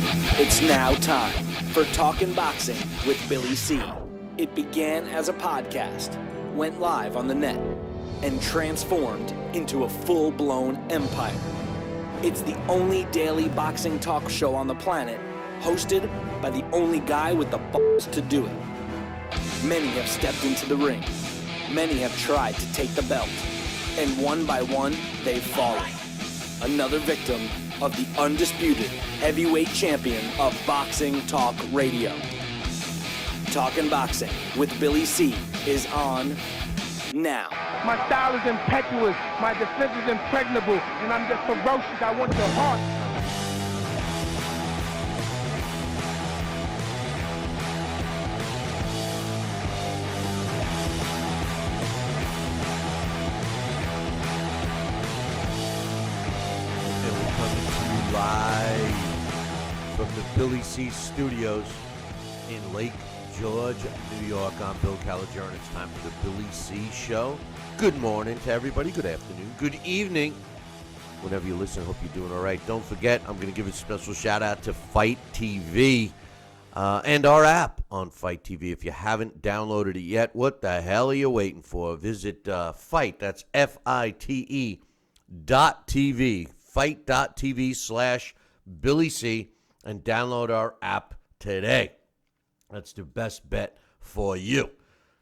It's now time for Talkin' Boxing with Billy C. It began as a podcast, went live on the net, and transformed into a full-blown empire. It's the only daily boxing talk show on the planet, hosted by the only guy with the balls to do it. Many have stepped into the ring. Many have tried to take the belt. And one by one, they've fallen. Another victim of the undisputed heavyweight champion of boxing talk radio. Talkin' Boxing with Billy C is on now. My style is impetuous, my defense is impregnable, and I'm just ferocious. I want your heart. And we're coming to you live from the Billy C Studios in Lake George, New York. I'm Bill Caliger, and it's time for the Billy C Show. Good morning to everybody. Good afternoon. Good evening. Whenever you listen, I hope you're doing all right. Don't forget, I'm going to give a special shout-out to Fight TV and our app on Fight TV. If you haven't downloaded it yet, what the hell are you waiting for? Visit Fight, that's FITE .TV, fight.tv/Billy C, and download our app today. That's the best bet for you.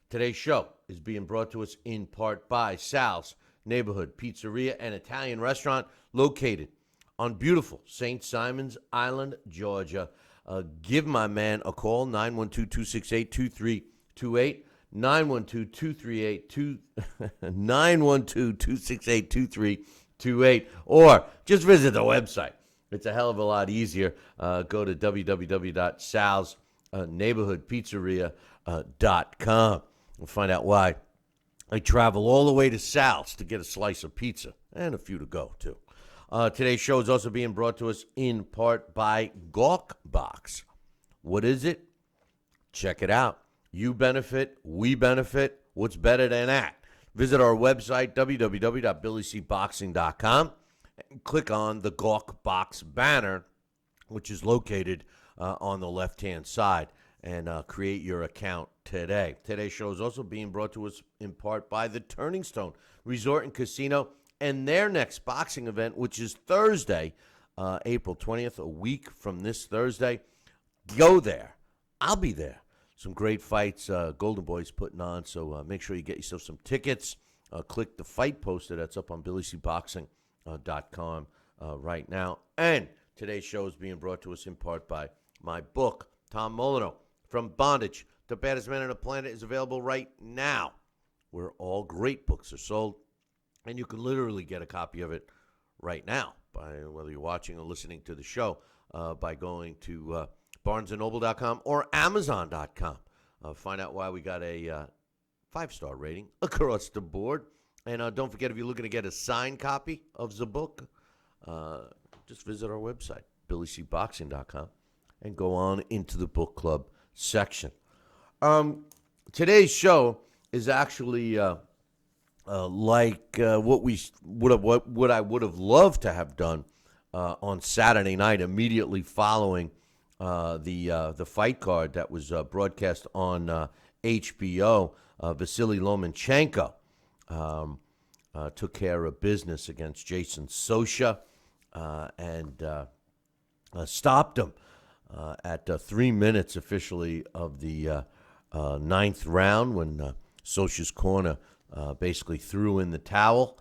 Today's show is being brought to us in part by Sal's Neighborhood Pizzeria and Italian Restaurant located on beautiful St. Simons Island, Georgia. Give my man a call, 912-268-2328, 912-268-2328, or just visit the website. It's a hell of a lot easier. Go to www.salsneighborhoodpizzeria.com and find out why I travel all the way to Sal's to get a slice of pizza and a few to go, too. Today's show is also being brought to us in part by Gawk Box. What is it? Check it out. You benefit, we benefit. What's better than that? Visit our website, www.billycboxing.com, and click on the Gawk Box banner, which is located on the left-hand side, and create your account today. Today's show is also being brought to us in part by the Turning Stone Resort and Casino and their next boxing event, which is Thursday, April 20th, a week from this Thursday. Go there. I'll be there. Some great fights Golden Boy's putting on, so make sure you get yourself some tickets. Click the fight poster that's up on BillyCBoxing.com right now. And today's show is being brought to us in part by my book, Tom Molyneux, From Bondage, The Baddest Man on the Planet, is available right now, where all great books are sold. And you can literally get a copy of it right now, by whether you're watching or listening to the show, by going to BarnesandNoble.com or Amazon.com. Find out why we got a 5-star rating across the board. And don't forget, if you're looking to get a signed copy of the book, just visit our website, BillyCBoxing.com, and go on into the book club section. Today's show is actually like what I would have loved to have done on Saturday night, immediately following the fight card that was broadcast on HBO. Vasyl Lomachenko took care of business against Jason Sosa and stopped him at 3 minutes officially of the ninth round, when Sosa's corner basically threw in the towel.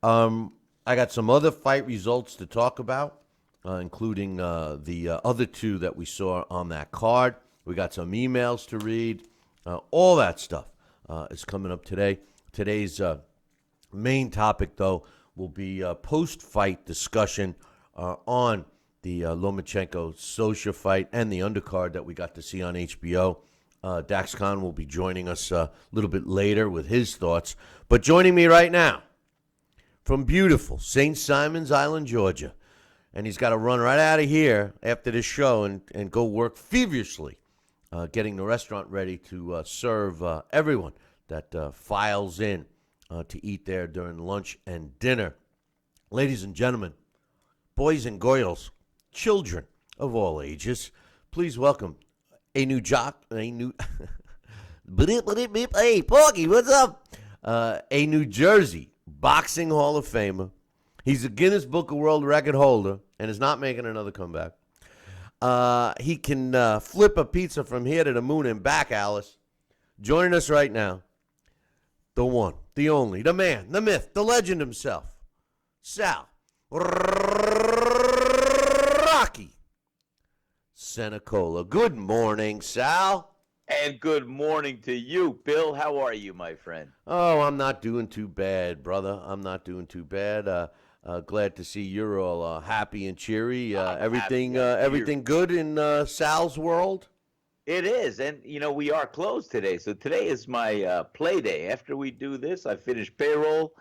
I got some other fight results to talk about, including the other two that we saw on that card. We got some emails to read. All that stuff is coming up today. Today's main topic, though, will be post-fight discussion on the Lomachenko-Sosa fight and the undercard that we got to see on HBO. Dax Khan will be joining us a little bit later with his thoughts. But joining me right now from beautiful St. Simons Island, Georgia, and he's got to run right out of here after this show and go work feverishly getting the restaurant ready to serve everyone that files in to eat there during lunch and dinner. Ladies and gentlemen, boys and girls, children of all ages. Please welcome a new hey, Porky, what's up? A New Jersey Boxing Hall of Famer. He's a Guinness Book of World Record holder and is not making another comeback. He can flip a pizza from here to the moon and back, Alice. Joining us right now, the one, the only, the man, the myth, the legend himself, Sal Rocky Senecola. Good morning, Sal. And good morning to you, Bill. How are you, my friend? Oh, I'm not doing too bad, brother. I'm not doing too bad. Glad to see you're all happy and cheery. Everything good in Sal's world? It is, and we are closed today. So today is my play day. After we do this, I finish payroll,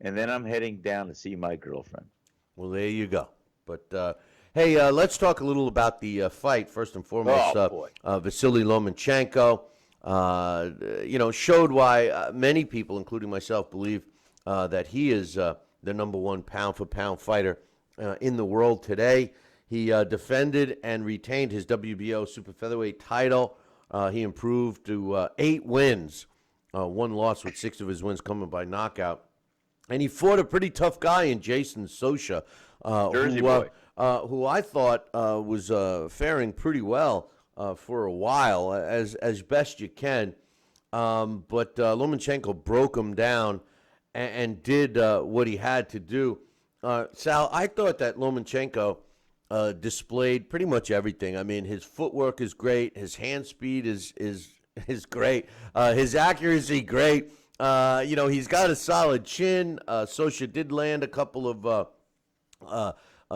and then I'm heading down to see my girlfriend. Well, there you go. But hey, let's talk a little about the fight first and foremost. Vasyl Lomachenko, showed why many people, including myself, believe that he is the number one pound-for-pound fighter in the world today. He defended and retained his WBO super featherweight title. He improved to 8 wins, 1 loss with 6 of his wins coming by knockout. And he fought a pretty tough guy in Jason Sosa, who I thought was faring pretty well for a while, as best you can. But Lomachenko broke him down and did what he had to do. Sal, I thought that Lomachenko displayed pretty much everything. I mean, his footwork is great. His hand speed is great. His accuracy, great. He's got a solid chin. Sosa did land a couple of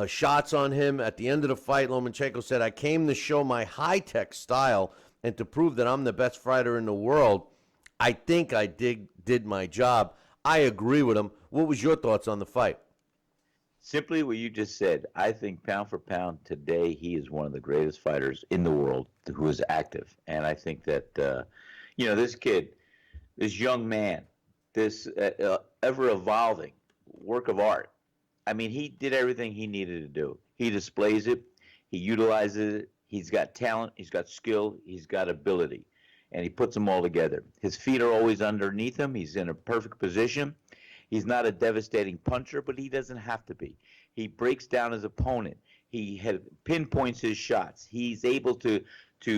shots on him at the end of the fight. Lomachenko said, "I came to show my high-tech style and to prove that I'm the best fighter in the world. I think I did my job." I agree with him. What was your thoughts on the fight? Simply what you just said. I think pound for pound today, he is one of the greatest fighters in the world who is active. And I think that, this kid, this young man, this ever-evolving work of art, I mean, he did everything he needed to do. He displays it. He utilizes it. He's got talent. He's got skill. He's got ability. And he puts them all together. His feet are always underneath him. He's in a perfect position. He's not a devastating puncher, but he doesn't have to be. He breaks down his opponent. He pinpoints his shots. He's able to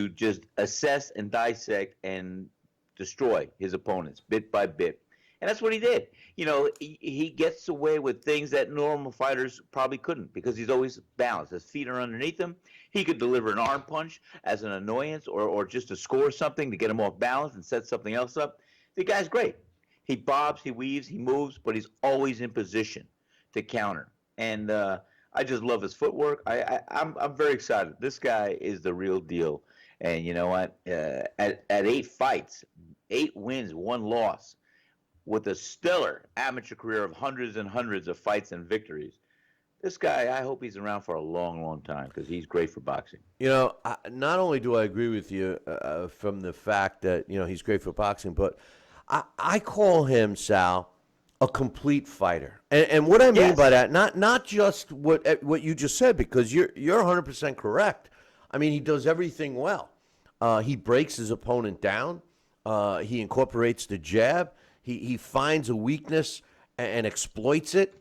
just assess and dissect and destroy his opponents bit by bit. And that's what he did. He gets away with things that normal fighters probably couldn't because he's always balanced. His feet are underneath him. He could deliver an arm punch as an annoyance or just to score something to get him off balance and set something else up. The guy's great. He bobs, he weaves, he moves, but he's always in position to counter. And I just love his footwork. I'm very excited. This guy is the real deal. And you know what? At 8 fights, 8 wins, 1 loss, with a stellar amateur career of hundreds and hundreds of fights and victories, this guy, I hope he's around for a long, long time because he's great for boxing. Not only do I agree with you from the fact that, he's great for boxing, but I call him, Sal, a complete fighter. And what I mean by that, not just what you just said, because you're 100% correct. I mean, he does everything well. He breaks his opponent down. He incorporates the jab. He finds a weakness and exploits it.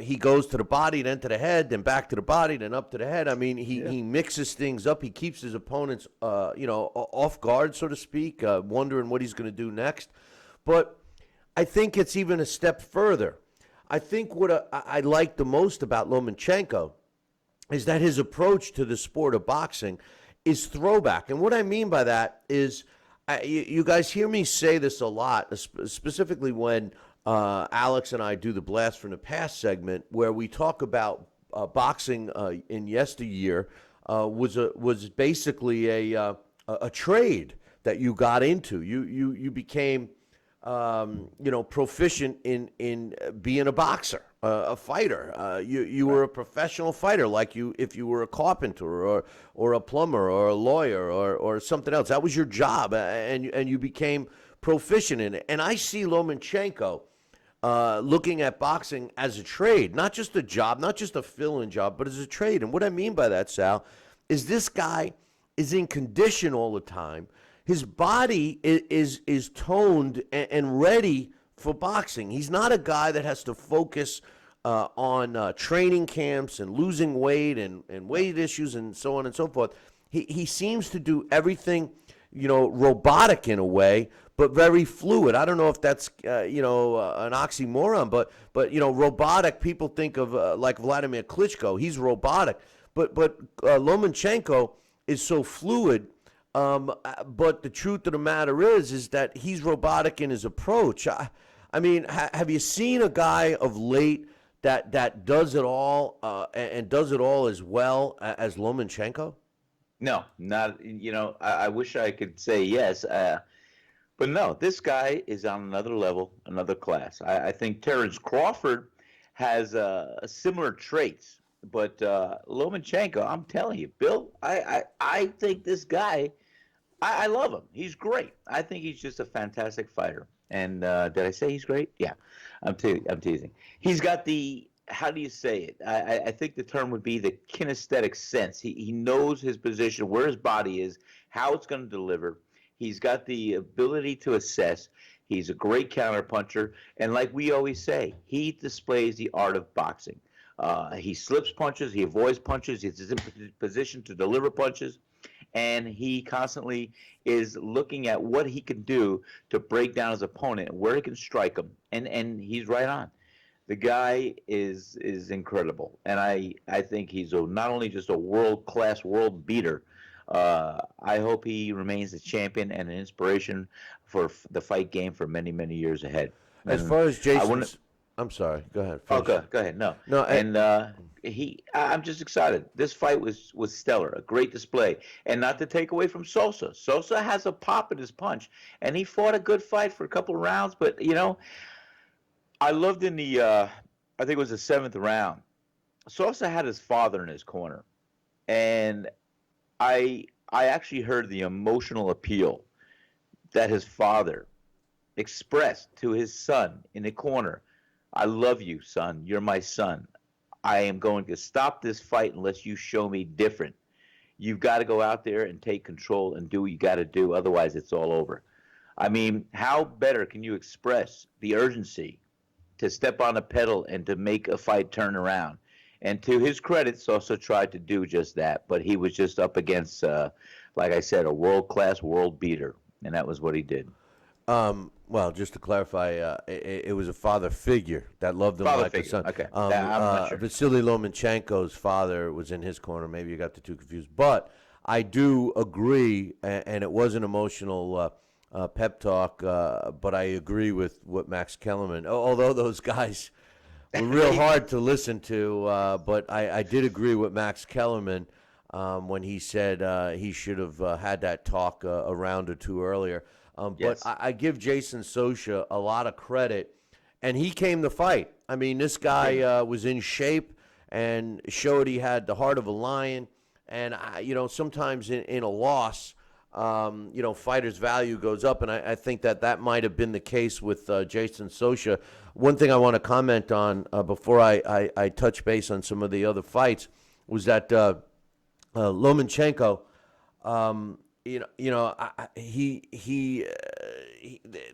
He goes to the body, then to the head, then back to the body, then up to the head. I mean, he mixes things up. He keeps his opponents, off guard, so to speak, wondering what he's going to do next. But I think it's even a step further. I think what I like the most about Lomachenko is that his approach to the sport of boxing is throwback. And what I mean by that is, you guys hear me say this a lot, specifically when Alex and I do the Blast from the Past segment, where we talk about boxing in yesteryear was basically a trade that you got into. You became proficient in being a boxer, a fighter. You were a professional fighter, like if you were a carpenter or a plumber or a lawyer or something else. That was your job, and you became proficient in it. And I see Lomachenko looking at boxing as a trade, not just a job, not just a fill-in job, but as a trade. And what I mean by that, Sal, is this guy is in condition all the time. His body is toned and ready for boxing. He's not a guy that has to focus on training camps and losing weight and weight issues and so on and so forth. He seems to do everything, robotic in a way, but very fluid. I don't know if that's an oxymoron, but robotic. People think of like Vladimir Klitschko. He's robotic, but Lomachenko is so fluid. But the truth of the matter is that he's robotic in his approach. I mean, have you seen a guy of late that does it all and does it all as well as Lomachenko? No, not. I wish I could say yes, but no. This guy is on another level, another class. I think Terrence Crawford has similar traits, but Lomachenko, I'm telling you, Bill, I think this guy. I love him. He's great. I think he's just a fantastic fighter. And did I say he's great? Yeah, I'm teasing. He's got the, how do you say it? I think the term would be the kinesthetic sense. He knows his position, where his body is, how it's going to deliver. He's got the ability to assess. He's a great counterpuncher. And like we always say, he displays the art of boxing. He slips punches. He avoids punches. He's in position to deliver punches. And he constantly is looking at what he can do to break down his opponent, where he can strike him, and he's right on. The guy is incredible, and I think he's not only just a world-class world beater. I hope he remains a champion and an inspiration for the fight game for many, many years ahead. As far as Jason's, I'm sorry. Go ahead. Oh, go ahead. No. And I'm just excited. This fight was stellar, a great display, and not to take away from Sosa. Sosa has a pop in his punch, and he fought a good fight for a couple of rounds. But I loved in the I think it was the 7th round. Sosa had his father in his corner, and I actually heard the emotional appeal that his father expressed to his son in the corner. I love you, son. You're my son. I am going to stop this fight unless you show me different. You've got to go out there and take control and do what you got to do. Otherwise, it's all over. I mean, how better can you express the urgency to step on a pedal and to make a fight turn around? And to his credit, Sosa tried to do just that. But he was just up against, like I said, a world-class world beater. And that was what he did. Well, just to clarify, it was a father figure that loved him like a son. Okay. I'm not sure. Vasyl Lomachenko's father was in his corner. Maybe you got the two confused. But I do agree, and it was an emotional pep talk, but I agree with what Max Kellerman, although those guys were real hard to listen to, but I did agree with Max Kellerman when he said he should have had that talk a round or two earlier. Yes. But I give Jason Sosa a lot of credit, and he came to fight. I mean, this guy was in shape and showed he had the heart of a lion. And, sometimes in a loss, fighters' value goes up, and I think that might have been the case with Jason Sosa. One thing I want to comment on before I touch base on some of the other fights was that Lomachenko,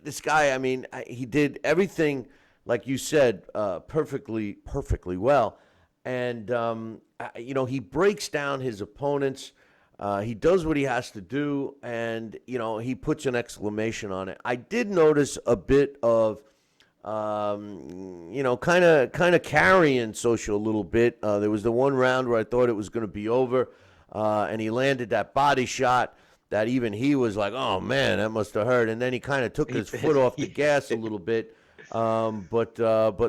this guy, I mean, he did everything, like you said, perfectly well. And, he breaks down his opponents. He does what he has to do, and, he puts an exclamation on it. I did notice a bit of, kind of carrying Sosa a little bit. There was the one round where I thought it was going to be over, and he landed that body shot that even he was like, oh, man, that must have hurt. And then he kind of took his foot off the gas a little bit. But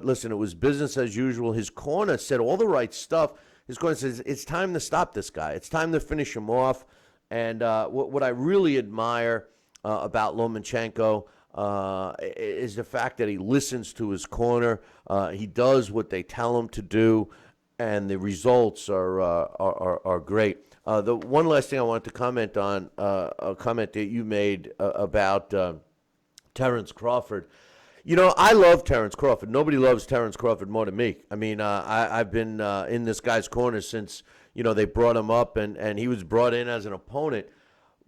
listen, it was business as usual. His corner said all the right stuff. His corner says, it's time to stop this guy. It's time to finish him off. And what I really admire about Lomachenko is the fact that he listens to his corner. He does what they tell him to do, and the results are great. The one last thing I wanted to comment on, a comment that you made about Terrence Crawford. I love Terrence Crawford. Nobody loves Terrence Crawford more than me. I mean, I've been in this guy's corner since, they brought him up and he was brought in as an opponent.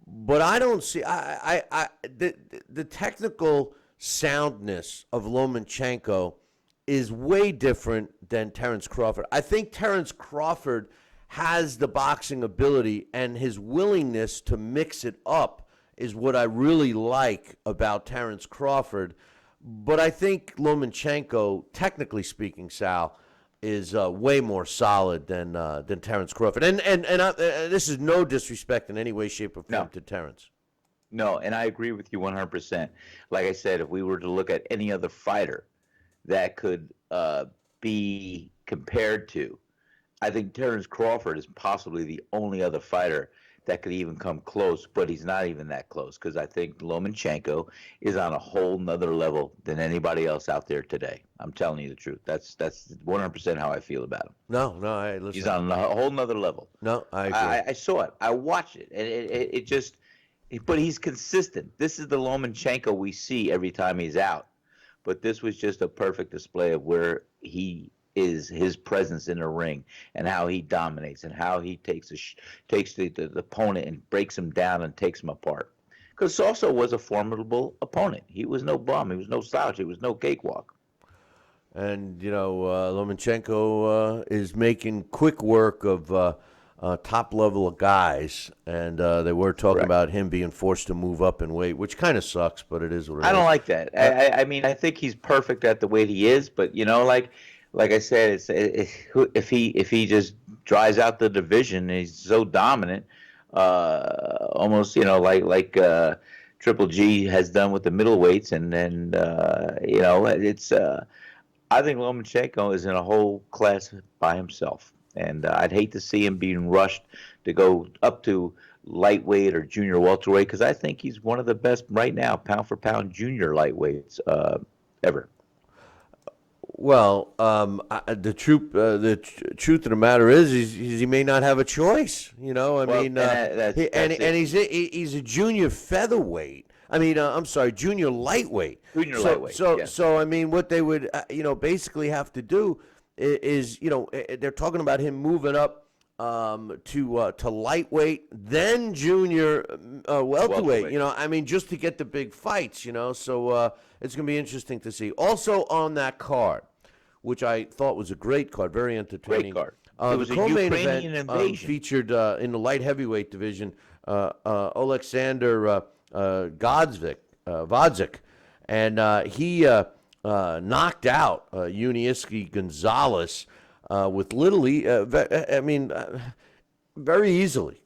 But I don't see the technical soundness of Lomachenko is way different than Terrence Crawford. I think Terrence Crawford has the boxing ability, and his willingness to mix it up is what I really like about Terrence Crawford. But I think Lomachenko, technically speaking, Sal, is way more solid than Terrence Crawford. And this is no disrespect in any way, shape, or form to Terrence. No, and I agree with you 100%. Like I said, if we were to look at any other fighter that could be compared to, I think Terrence Crawford is possibly the only other fighter that could even come close, but he's not even that close, because I think Lomachenko is on a whole nother level than anybody else out there today. I'm telling you the truth. That's 100% how I feel about him. No, listen. He's on a whole nother level. No, I agree. I saw it. I watched it, and it just. But he's consistent. This is the Lomachenko we see every time he's out. But this was just a perfect display of where he is, his presence in the ring, and how he dominates, and how he takes the opponent and breaks him down and takes him apart. Because Sosa was a formidable opponent. He was no bum. He was no slouch. He was no cakewalk. And, Lomachenko is making quick work of top level of guys. And they were talking about him being forced to move up in weight, which kind of sucks, but it is what it is. I don't like that. I mean, I think he's perfect at the weight he is, but, like I said, if he just dries out the division, he's so dominant, almost like Triple G has done with the middleweights, and then it's I think Lomachenko is in a whole class by himself, and I'd hate to see him being rushed to go up to lightweight or junior welterweight, because I think he's one of the best right now, pound for pound junior lightweights ever. Well, the truth of the matter is he may not have a choice. He's a junior featherweight. Junior lightweight. So I mean, what they would basically have to do is they're talking about him moving up to lightweight, then junior welterweight. Just to get the big fights. So it's going to be interesting to see. Also on that card, which I thought was a great card, very entertaining. Great card. It was a Ukrainian invasion. Featured in the light heavyweight division, Alexander Vodzik, and he knocked out Uniski Gonzalez with very easily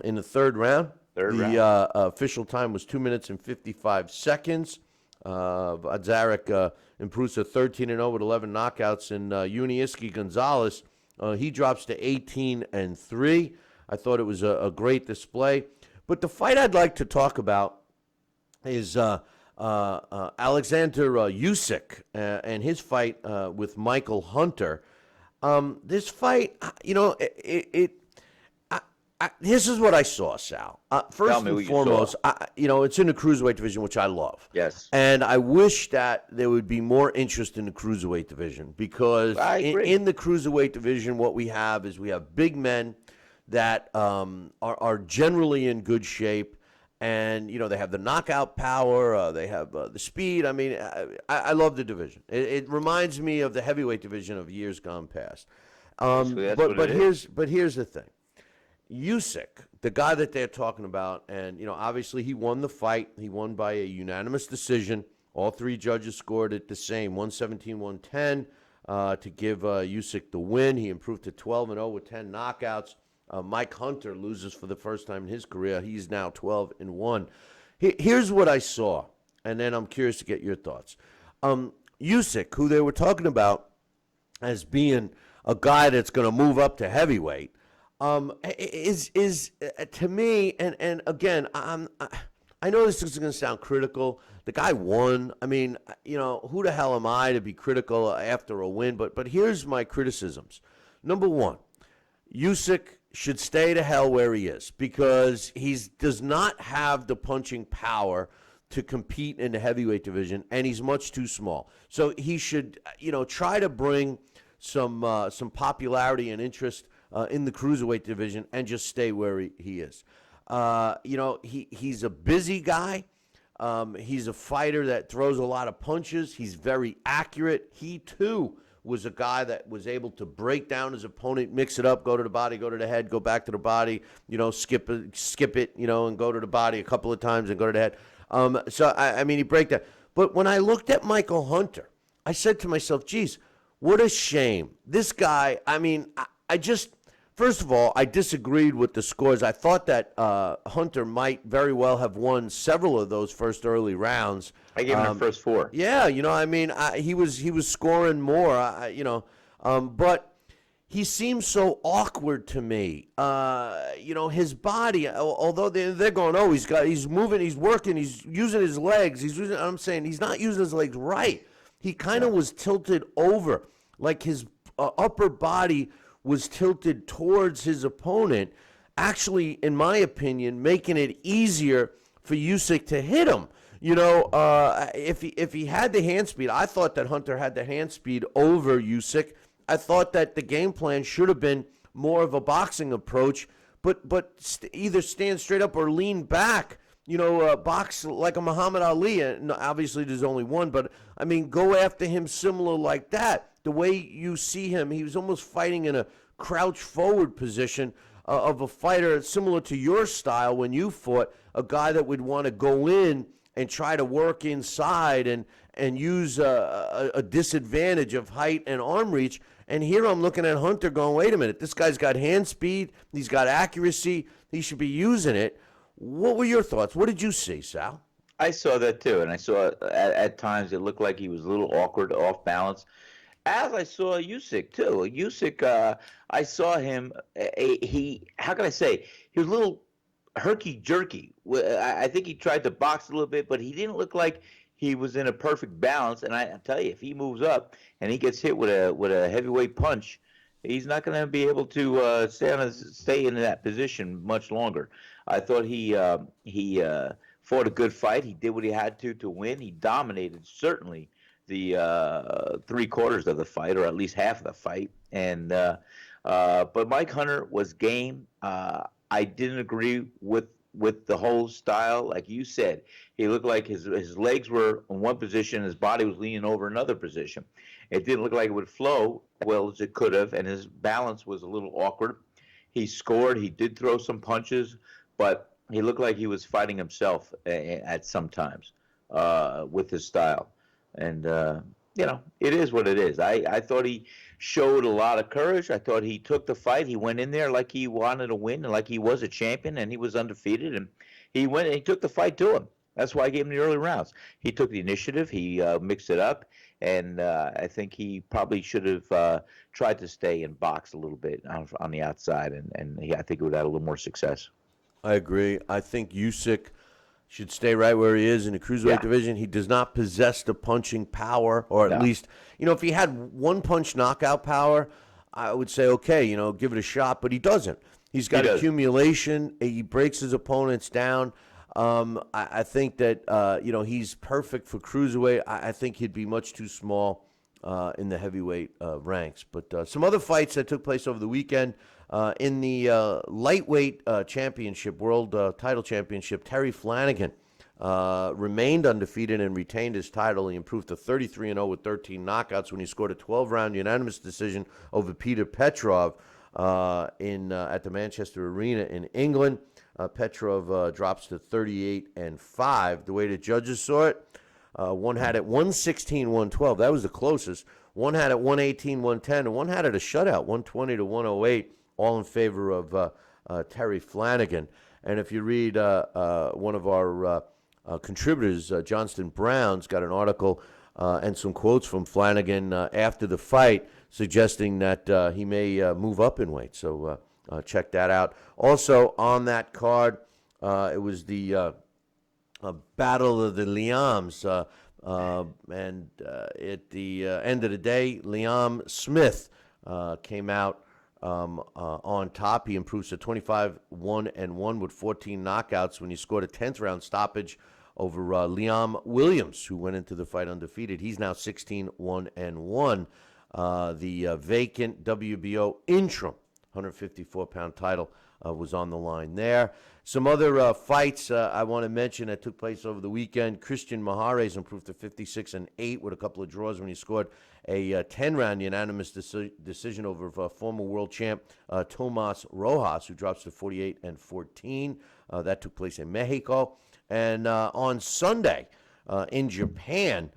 in the third round. The official time was 2 minutes and 55 seconds. Vodzik improves to 13-0 with 11 knockouts, and Uniski Gonzalez, he drops to 18-3. I thought it was a great display. But the fight I'd like to talk about is Alexander Usyk and his fight with Michael Hunter. This fight, this is what I saw, Sal. First and foremost, it's in the cruiserweight division, which I love. Yes. And I wish that there would be more interest in the cruiserweight division, because in the cruiserweight division, what we have is we have big men that are generally in good shape. And, they have the knockout power. They have the speed. I love the division. It reminds me of the heavyweight division of years gone past. But here's the thing. Usyk, the guy that they're talking about, and, obviously he won the fight. He won by a unanimous decision. All three judges scored it the same, 117-110, to give Usyk the win. He improved to 12-0 with 10 knockouts. Mike Hunter loses for the first time in his career. He's now 12-1. Here's what I saw, and then I'm curious to get your thoughts. Usyk, who they were talking about as being a guy that's going to move up to heavyweight, is to me, and again, I know this is going to sound critical. The guy won. Who the hell am I to be critical after a win? But here's my criticisms. Number one, Usyk should stay to hell where he is, because he does not have the punching power to compete in the heavyweight division, and he's much too small. So he should, try to bring some popularity and interest in the cruiserweight division and just stay where he is. He's a busy guy. He's a fighter that throws a lot of punches. He's very accurate. He, too, was a guy that was able to break down his opponent, mix it up, go to the body, go to the head, go back to the body, skip it, and go to the body a couple of times and go to the head. He break that. But when I looked at Michael Hunter, I said to myself, geez, what a shame. This guy, first of all, I disagreed with the scores. I thought that Hunter might very well have won several of those first early rounds. I gave him the first four. Yeah, he was scoring more, but he seems so awkward to me. His body, although they're going, oh, he's moving, he's working, he's using his legs. I'm saying he's not using his legs right. He kind of was tilted over, like his upper body was tilted towards his opponent, actually, in my opinion, making it easier for Usyk to hit him. If he had the hand speed, I thought that Hunter had the hand speed over Usyk. I thought that the game plan should have been more of a boxing approach, but either stand straight up or lean back. Box like a Muhammad Ali. And obviously, there's only one, but go after him similar like that. The way you see him, he was almost fighting in a crouch forward position of a fighter similar to your style when you fought, a guy that would want to go in and try to work inside and use a disadvantage of height and arm reach. And here I'm looking at Hunter going, wait a minute, this guy's got hand speed, he's got accuracy, he should be using it. What were your thoughts? What did you see, Sal? I saw that too, and I saw at times it looked like he was a little awkward, off balance. As I saw Usyk too. Usyk, I saw him. How can I say? He was a little herky-jerky. I think he tried to box a little bit, but he didn't look like he was in a perfect balance. And I tell you, if he moves up and he gets hit with a heavyweight punch, he's not going to be able to stay in that position much longer. I thought he fought a good fight. He did what he had to win. He dominated, certainly, the 3/4 of the fight, or at least half of the fight. And but Mike Hunter was game. I didn't agree with the whole style. Like you said, he looked like his legs were in one position, his body was leaning over another position. It didn't look like it would flow well as it could have, and his balance was a little awkward. He scored. He did throw some punches, but he looked like he was fighting himself at some times with his style. And, it is what it is. I thought he showed a lot of courage. I thought he took the fight. He went in there like he wanted to win and like he was a champion and he was undefeated. And he went and he took the fight to him. That's why I gave him the early rounds. He took the initiative. He mixed it up. And I think he probably should have tried to stay and box a little bit on the outside. And I think it would have had a little more success. I agree. I think Usyk should stay right where he is in the cruiserweight division. He does not possess the punching power, or at least, if he had one punch knockout power, I would say, okay, give it a shot, but he doesn't. He's got accumulation. He breaks his opponents down. I think that, he's perfect for cruiserweight. I think he'd be much too small in the heavyweight ranks. But some other fights that took place over the weekend. In the lightweight championship, world title championship, Terry Flanagan remained undefeated and retained his title. He improved to 33-0 with 13 knockouts when he scored a 12-round unanimous decision over Peter Petrov at the Manchester Arena in England. Petrov drops to 38-5. The way the judges saw it, one had it 116-112. That was the closest. One had it 118-110, and one had it a shutout, 120-108. All in favor of Terry Flanagan. And if you read one of our contributors, Johnston Brown's got an article and some quotes from Flanagan after the fight suggesting that he may move up in weight. So check that out. Also on that card, it was the Battle of the Liams. And at the end of the day, Liam Smith came out on top. He improves to 25-1-1 with 14 knockouts when he scored a 10th round stoppage over Liam Williams, who went into the fight undefeated. He's now 16-1-1. The vacant WBO interim 154-pound title was on the line there. Some other fights I want to mention that took place over the weekend. Christian Mahares improved to 56-8 with a couple of draws when he scored a 10-round unanimous decision over former world champ Tomas Rojas, who drops to 48-14. That took place in Mexico. And on Sunday in Japan,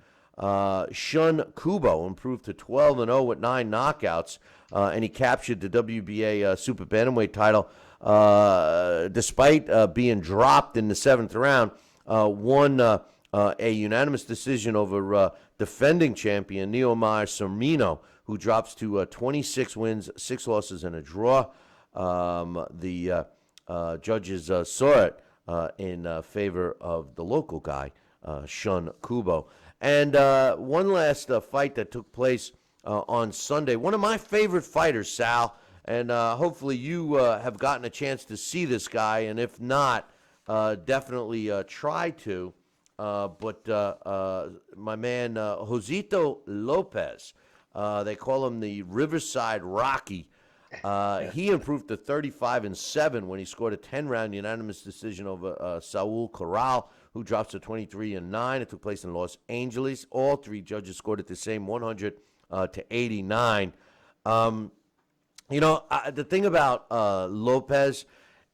Shun Kubo improved to 12-0 with 9 knockouts, and he captured the WBA super bantamweight title despite being dropped in the 7th round. Won a unanimous decision over defending champion Neomar Cermino, who drops to 26 wins, 6 losses, and a draw. The judges saw it in favor of the local guy, Shun Kubo. And one last fight that took place on Sunday. One of my favorite fighters, Sal, and hopefully you have gotten a chance to see this guy, and if not, definitely try to. But my man, Josito Lopez, they call him the Riverside Rocky. He improved to 35-7 when he scored a 10-round unanimous decision over Saul Corral, who drops to 23-9. It took place in Los Angeles. All 3 judges scored it the same, 100-89. The thing about Lopez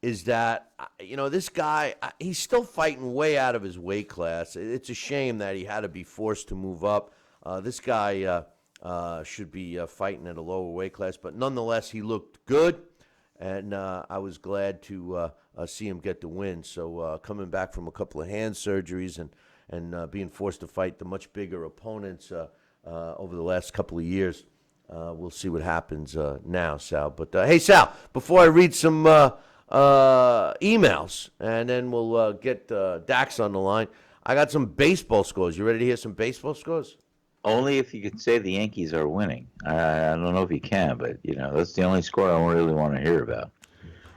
is that, this guy, he's still fighting way out of his weight class. It's a shame that he had to be forced to move up. This guy should be fighting at a lower weight class, but nonetheless, he looked good, and I was glad to see him get the win. So coming back from a couple of hand surgeries and being forced to fight the much bigger opponents over the last couple of years, we'll see what happens now, Sal. But, hey, Sal, before I read some emails, and then we'll get Dax on the line, I got some baseball scores. You ready to hear some baseball scores? Only if you could say the Yankees are winning. I don't know if you can, but, that's the only score I really want to hear about.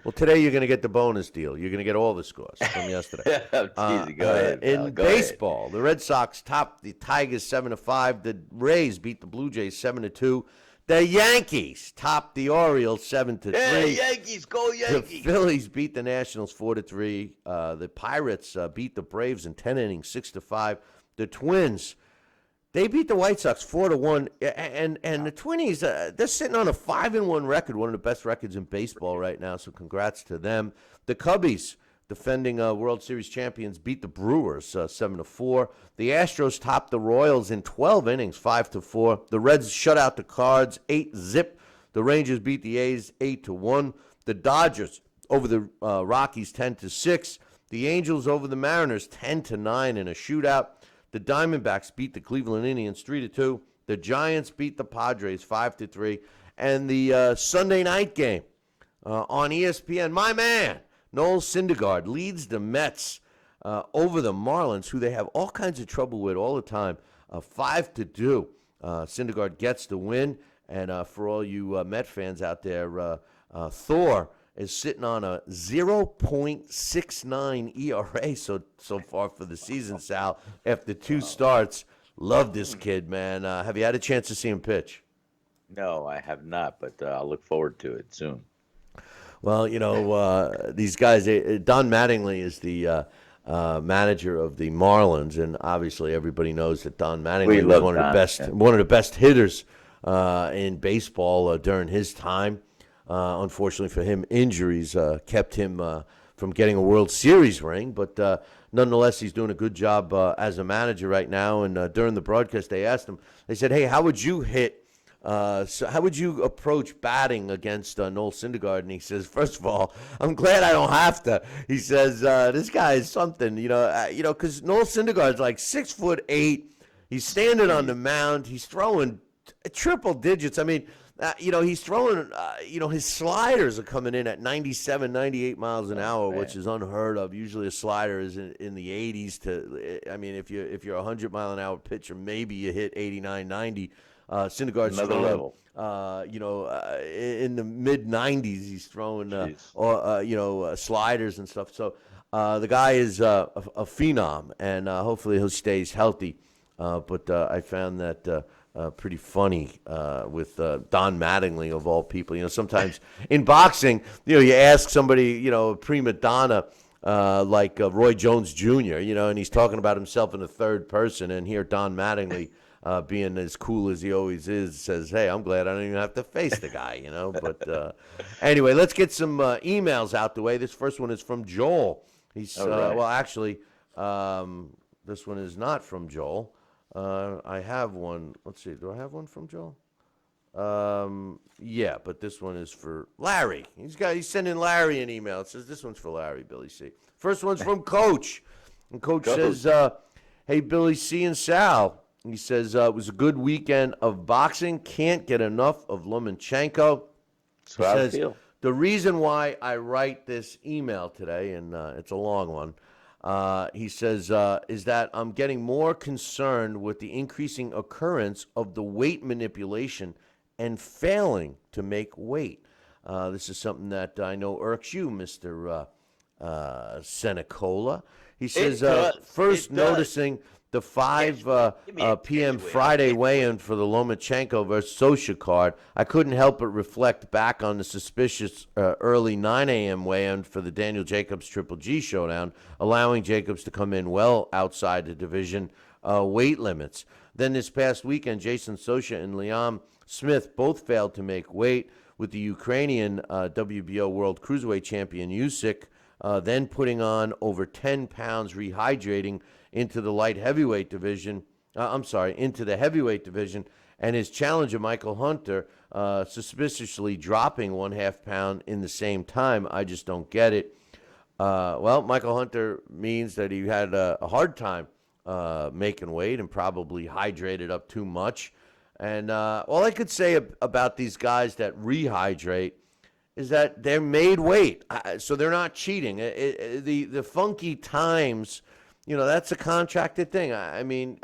Well, today you're going to get the bonus deal. You're going to get all the scores from yesterday. Go ahead. In baseball, the Red Sox topped the Tigers 7-5. The Rays beat the Blue Jays 7-2. The Yankees topped the Orioles 7-3. Hey, Yankees, go Yankees! The Phillies beat the Nationals 4-3. The Pirates beat the Braves in 10 innings 6-5. The Twins, they beat the White Sox 4-1, and the Twinnies, they're sitting on a 5-1 record, one of the best records in baseball right now. So congrats to them. The Cubbies, defending World Series champions, beat the Brewers 7-4. The Astros topped the Royals in 12 innings 5-4. The Reds shut out the Cards 8-0. The Rangers beat the A's 8-1. The Dodgers over the Rockies 10-6. The Angels over the Mariners 10-9 in a shootout. The Diamondbacks beat the Cleveland Indians 3-2. The Giants beat the Padres 5-3. And the Sunday night game on ESPN, my man, Noel Syndergaard leads the Mets over the Marlins, who they have all kinds of trouble with all the time, 5-2. Syndergaard gets the win. And for all you Met fans out there, Thor is sitting on a 0.69 ERA so far for the season, Sal, after 2 starts. Love this kid, man. Have you had a chance to see him pitch? No, I have not, but I'll look forward to it soon. Well, these guys, Don Mattingly is the manager of the Marlins, and obviously everybody knows that Don Mattingly was one of the best hitters in baseball during his time. Unfortunately for him, injuries kept him from getting a World Series ring. But nonetheless, he's doing a good job as a manager right now. And during the broadcast, they asked him, they said, hey, how would you approach batting against Noel Syndergaard? And he says, first of all, I'm glad I don't have to. He says, this guy is something, because Noel Syndergaard's like 6'8". He's standing on the mound. He's throwing triple digits. I mean, he's throwing, his sliders are coming in at 97, 98 miles an hour, which is unheard of. Usually a slider is in the 80s if you're a 100-mile-an-hour pitcher, maybe you hit 89, 90. Syndergaard's another level. In the mid-90s, he's throwing, sliders and stuff. So the guy is a phenom, and hopefully he stays healthy. But I found that pretty funny with Don Mattingly of all people. Sometimes in boxing, you ask somebody, a prima donna like Roy Jones Jr., and he's talking about himself in the third person, and here Don Mattingly, being as cool as he always is, says, "Hey, I'm glad I don't even have to face the guy," But anyway, let's get some emails out the way. This first one is from Joel. He's right. well, actually, this one is not from Joel. I have one. Let's see. Do I have one from Joel? Yeah, but this one is for Larry. He's sending Larry an email. It says this one's for Larry, Billy C. First one's from Coach. And Coach says, "Hey, Billy C and Sal." He says, "It was a good weekend of boxing. Can't get enough of Lomachenko." That's how I feel. The reason why I write this email today, and it's a long one, he says, is that I'm getting more concerned with the increasing occurrence of the weight manipulation and failing to make weight. This is something that I know irks you, Mr. Senecola. He says, first noticing the 5 p.m. Friday weigh-in for the Lomachenko versus Sosa card, I couldn't help but reflect back on the suspicious early 9 a.m. weigh-in for the Daniel Jacobs Triple G showdown, allowing Jacobs to come in well outside the division weight limits. Then this past weekend, Jason Sosa and Liam Smith both failed to make weight, with the Ukrainian WBO World Cruiserweight Champion Usyk then putting on over 10 pounds, rehydrating into the light heavyweight division. Into the heavyweight division, and his challenger Michael Hunter suspiciously dropping 1/2 pound in the same time. I just don't get it. Well, Michael Hunter means that he had a hard time making weight and probably hydrated up too much. And all I could say about these guys that rehydrate is that they're made weight, so they're not cheating. The funky times, that's a contracted thing. I mean,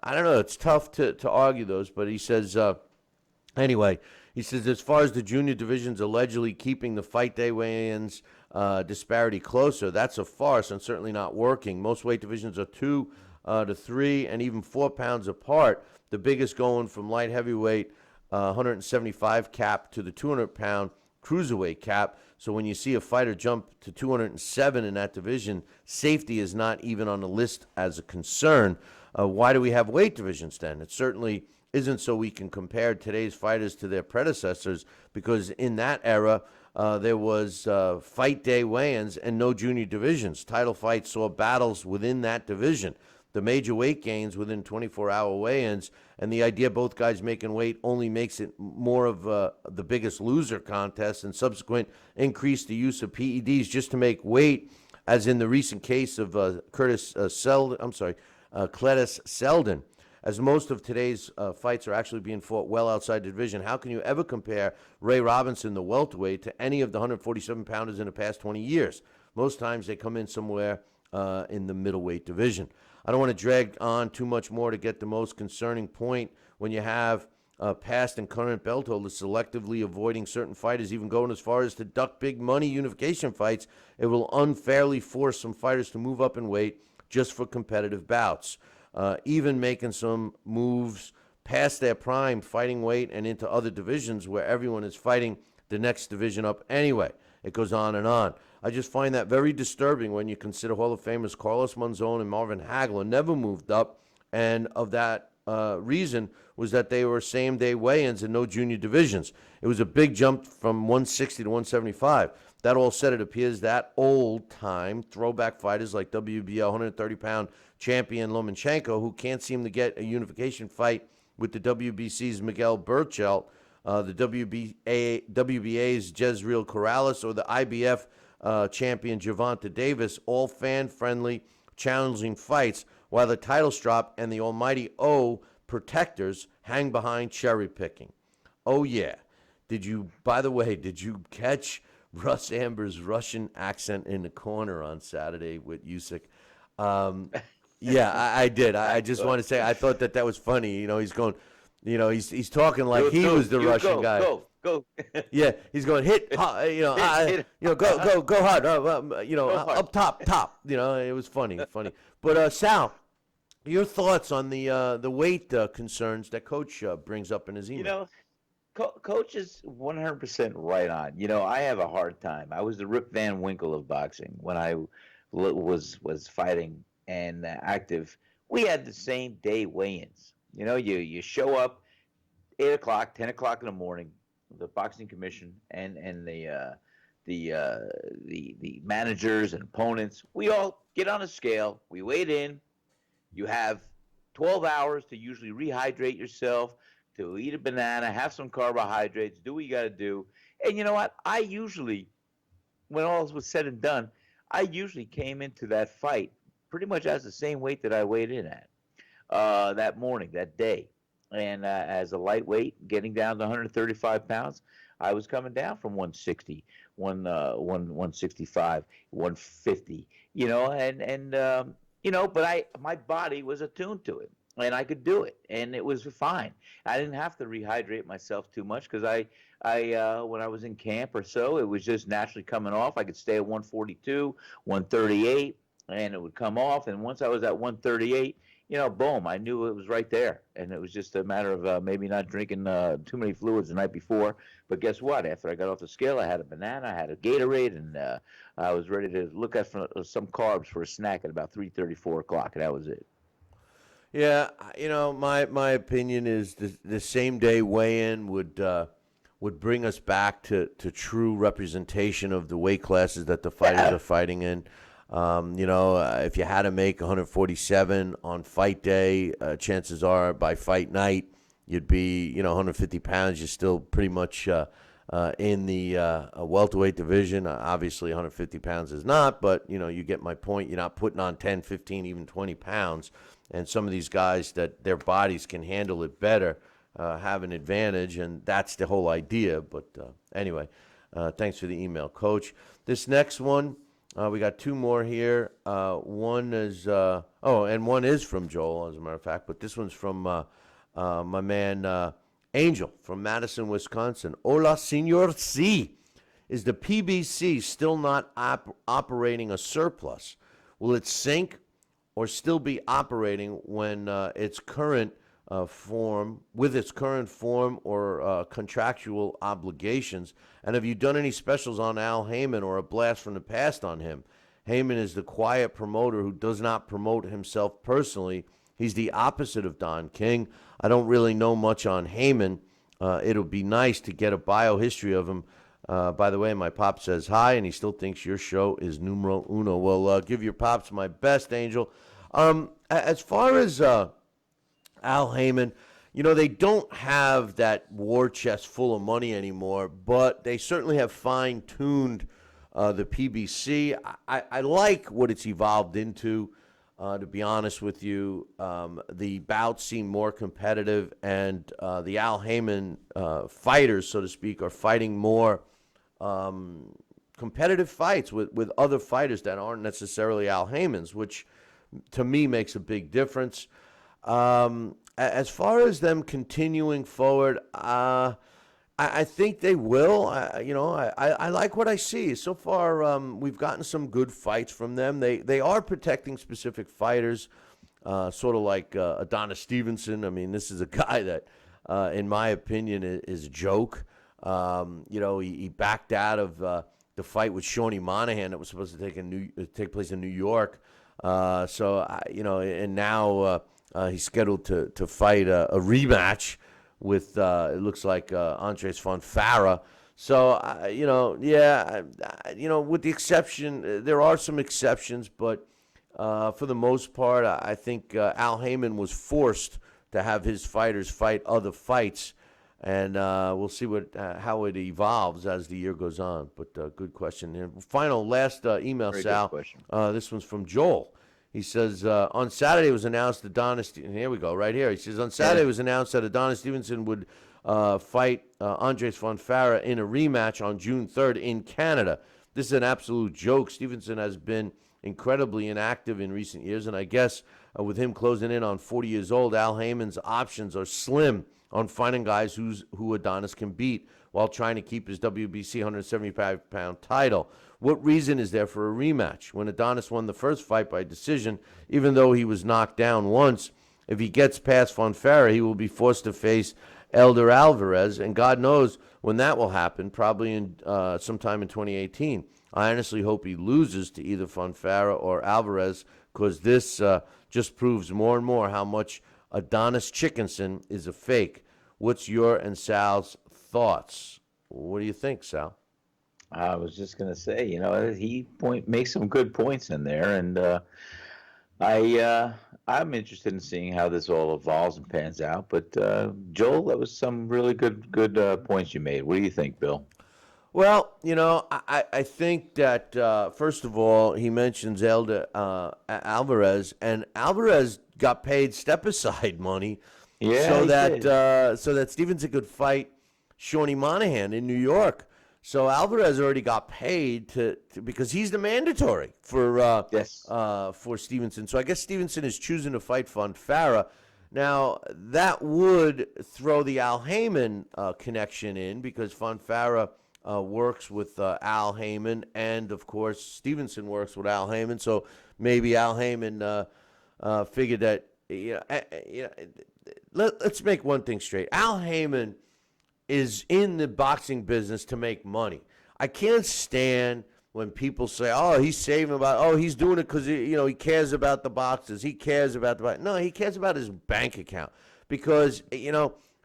I don't know. It's tough to argue those, but he says, anyway, he says, as far as the junior divisions allegedly keeping the fight day weigh-ins disparity closer, that's a farce and certainly not working. Most weight divisions are 2 to 3 and even 4 pounds apart. The biggest going from light heavyweight 175 cap to the 200-pound cruiserweight cap. So when you see a fighter jump to 207 in that division, safety is not even on the list as a concern. Why do we have weight divisions then? It certainly isn't so we can compare today's fighters to their predecessors, because in that era, there was fight day weigh-ins and no junior divisions. Title fights saw battles within that division. The major weight gains within 24-hour weigh-ins, and the idea both guys making weight only makes it more of the biggest loser contest, and subsequent increase the use of PEDs just to make weight, as in the recent case of Cletus Seldon. As most of today's fights are actually being fought well outside the division, how can you ever compare Ray Robinson, the welterweight, to any of the 147-pounders in the past 20 years? Most times they come in somewhere in the middleweight division. I don't want to drag on too much more to get the most concerning point. When you have past and current belt holders selectively avoiding certain fighters, even going as far as to duck big money unification fights, it will unfairly force some fighters to move up in weight just for competitive bouts. Even making some moves past their prime fighting weight and into other divisions where everyone is fighting the next division up anyway. It goes on and on. I just find that very disturbing when you consider Hall of Famers Carlos Monzon and Marvin Hagler never moved up, and of that reason was that they were same-day weigh-ins and no junior divisions. It was a big jump from 160 to 175. That all said, it appears that old-time throwback fighters like WBO 130-pound champion Lomachenko, who can't seem to get a unification fight with the WBC's Miguel Burchelt, the WBA's Jezreel Corrales, or the IBF champion Gervonta Davis, all fan-friendly, challenging fights, while the title strap and the almighty O protectors hang behind cherry-picking. Oh, yeah. By the way, did you catch Russ Amber's Russian accent in the corner on Saturday with Usyk? Yeah, I did. I just want to say, I thought that was funny. He's going, he's talking like he was the Russian guy. Go. Yeah, he's going hit, go hard, up top. It was funny. But Sal, Your thoughts on the weight concerns that Coach brings up in his email? You know, Coach is 100% right on. I have a hard time. I was the Rip Van Winkle of boxing when I was fighting and active. We had the same day weigh-ins. You show up 8 o'clock, 10 o'clock in the morning. The boxing commission and the managers and opponents. We all get on a scale. We weigh in. You have 12 hours to usually rehydrate yourself, to eat a banana, have some carbohydrates, do what you got to do. And you know what? I usually, when all was said and done, I usually came into that fight pretty much as the same weight that I weighed in at that morning, that day. And as a lightweight, getting down to 135 pounds, I was coming down from 160, 165, 150. But my body was attuned to it, and I could do it, and it was fine. I didn't have to rehydrate myself too much because when I was in camp or so, it was just naturally coming off. I could stay at 142, 138, and it would come off. And once I was at 138, boom, I knew it was right there. And it was just a matter of maybe not drinking too many fluids the night before. But guess what? After I got off the scale, I had a banana, I had a Gatorade, and I was ready to look at some carbs for a snack at about 3:30, 4 o'clock, and that was it. Yeah, my opinion is the same day weigh-in would bring us back to true representation of the weight classes that the fighters are fighting in. If you had to make 147 on fight day, chances are by fight night you'd be 150 pounds. You're still pretty much in the welterweight division. Obviously 150 pounds is not, but you get my point. You're not putting on 10, 15, even 20 pounds. And some of these guys that their bodies can handle it better have an advantage, and that's the whole idea. But anyway, thanks for the email, Coach. This next one, we got two more here. One is and one is from Joel, as a matter of fact. But this one's from my man Angel from Madison, Wisconsin. Hola, Senor C. Is the PBC still not operating a surplus? Will it sink or still be operating when its current form or contractual obligations? And have you done any specials on Al Heyman or a blast from the past on him? Heyman is the quiet promoter who does not promote himself personally. He's the opposite of Don King. I don't really know much on Heyman. It'll be nice to get a biohistory of him. By the way, my pop says hi, and he still thinks your show is numero uno. Well, give your pops my best, Angel. As far as Al Heyman, they don't have that war chest full of money anymore, but they certainly have fine-tuned the PBC. I like what it's evolved into, to be honest with you. The bouts seem more competitive, and the Al Heyman fighters, so to speak, are fighting more competitive fights with other fighters that aren't necessarily Al Heyman's, which to me makes a big difference. As far as them continuing forward, I think they will. I like what I see. So far, we've gotten some good fights from them. They are protecting specific fighters, sort of like Adonis Stevenson. I mean, this is a guy that, in my opinion, is a joke. He backed out of the fight with Shawnee Monahan that was supposed to take place in New York. And now he's scheduled to fight a rematch with, it looks like, Andres Fonfara. So, with the exception, there are some exceptions, but for the most part, I think Al Heyman was forced to have his fighters fight other fights, and we'll see how it evolves as the year goes on. But good question. And last email, Very Sal. good question. This one's from Joel. He says, on Saturday it was announced Adonis, and here we go, right here. He says, on Saturday it was announced that Adonis Stevenson would fight Andres Fonfara in a rematch on June 3rd in Canada. This is an absolute joke. Stevenson has been incredibly inactive in recent years, and I guess with him closing in on 40 years old, Al Heyman's options are slim. on finding guys who Adonis can beat while trying to keep his WBC 175-pound title. What reason is there for a rematch? When Adonis won the first fight by decision, even though he was knocked down once, if he gets past Fonfara, he will be forced to face Elder Alvarez, and God knows when that will happen, probably in sometime in 2018. I honestly hope he loses to either Fonfara or Alvarez, because this just proves more and more how much Adonis Chickenson is a fake. What's your and Sal's thoughts? What do you think, Sal? I was just going to say, he makes some good points in there, and I'm interested in seeing how this all evolves and pans out. But Joel, that was some really good points you made. What do you think, Bill? Well, I think that, first of all, he mentions Elder Alvarez, and Alvarez got paid step-aside money so that Stevenson could fight Shawnee Monahan in New York. So Alvarez already got paid to because he's the mandatory for Stevenson. So I guess Stevenson is choosing to fight Fonfara. Now, that would throw the Al Heyman connection in, because Fonfara works with Al Heyman, and, of course, Stevenson works with Al Heyman. So maybe Al Heyman figured that, let's make one thing straight. Al Heyman is in the boxing business to make money. I can't stand when people say, "Oh, he's saving he's doing it because he cares about the boxers. He cares about the No, he cares about his bank account, because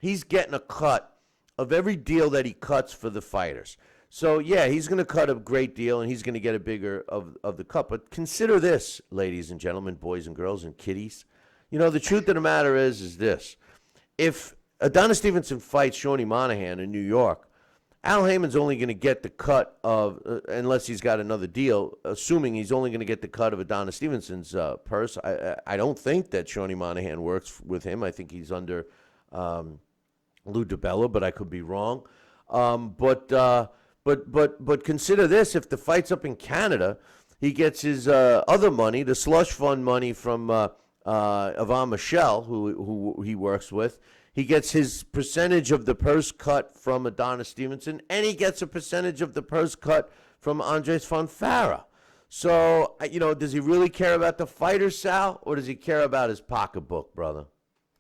he's getting a cut of every deal that he cuts for the fighters. So yeah, he's going to cut a great deal, and he's going to get a bigger of the cut. But consider this, ladies and gentlemen, boys and girls and kiddies. The truth of the matter is this: if Adonis Stevenson fights Shawnee Monahan in New York, Al Heyman's only going to get the cut of, unless he's got another deal, assuming he's only going to get the cut of Adonis Stevenson's purse. I don't think that Shawnee Monahan works with him. I think he's under Lou DiBella, but I could be wrong. But consider this: if the fight's up in Canada, he gets his other money, the slush fund money from Yvonne Michelle, who he works with. He gets his percentage of the purse cut from Adonis Stevenson, and he gets a percentage of the purse cut from Andres Fonfara. So, does he really care about the fighter, Sal, or does he care about his pocketbook, brother?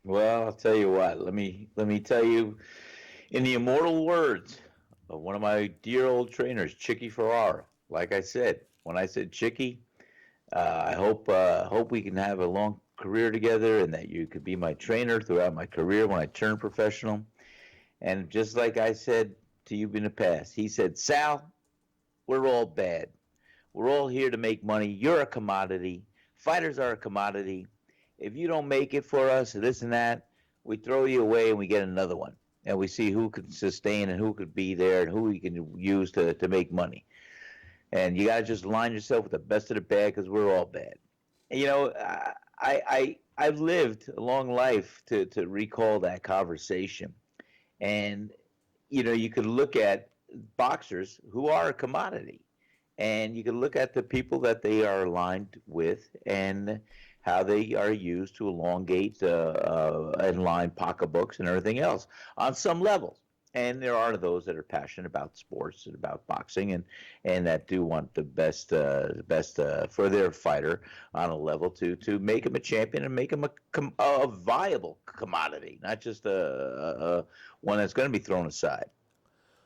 Well, I'll tell you what. Let me tell you, in the immortal words of one of my dear old trainers, Chicky Ferrara. Like I said, when I said Chicky, I hope we can have a long career together, and that you could be my trainer throughout my career when I turn professional. And just like I said to you in the past, he said, "Sal, we're all bad. We're all here to make money. You're a commodity. Fighters are a commodity. If you don't make it for us, this and that, we throw you away and we get another one. And we see who can sustain and who could be there and who we can use to make money. And you got to just line yourself with the best of the bad, because we're all bad." I've lived a long life to recall that conversation. And, you could look at boxers who are a commodity, and you can look at the people that they are aligned with and how they are used to elongate and line pocketbooks and everything else on some levels. And there are those that are passionate about sports and about boxing, and that do want the best for their fighter on a level to make him a champion and make him a viable commodity, not just a one that's going to be thrown aside.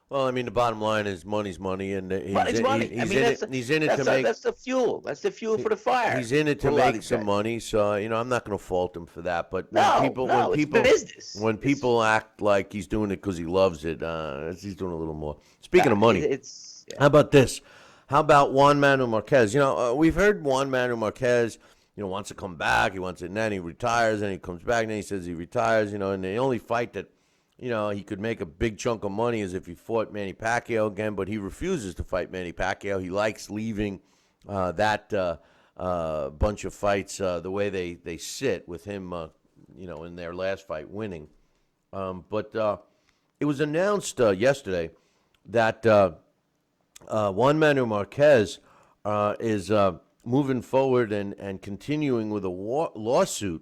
Well, I mean, the bottom line is money's money, and Money's money. He's in it to make. That's the fuel. That's the fuel for the fire. He's in it to make some money, so I'm not going to fault him for that. But it's when people act like he's doing it because he loves it, he's doing a little more. Speaking of money, how about this? How about Juan Manuel Marquez? We've heard Juan Manuel Marquez, wants to come back. He wants it, and then he retires, and he comes back, and then he says he retires. And the only fight that he could make a big chunk of money as if he fought Manny Pacquiao again, but he refuses to fight Manny Pacquiao. He likes leaving that bunch of fights the way they sit, with him, in their last fight winning. But it was announced yesterday that Juan Manuel Marquez is moving forward and continuing with a lawsuit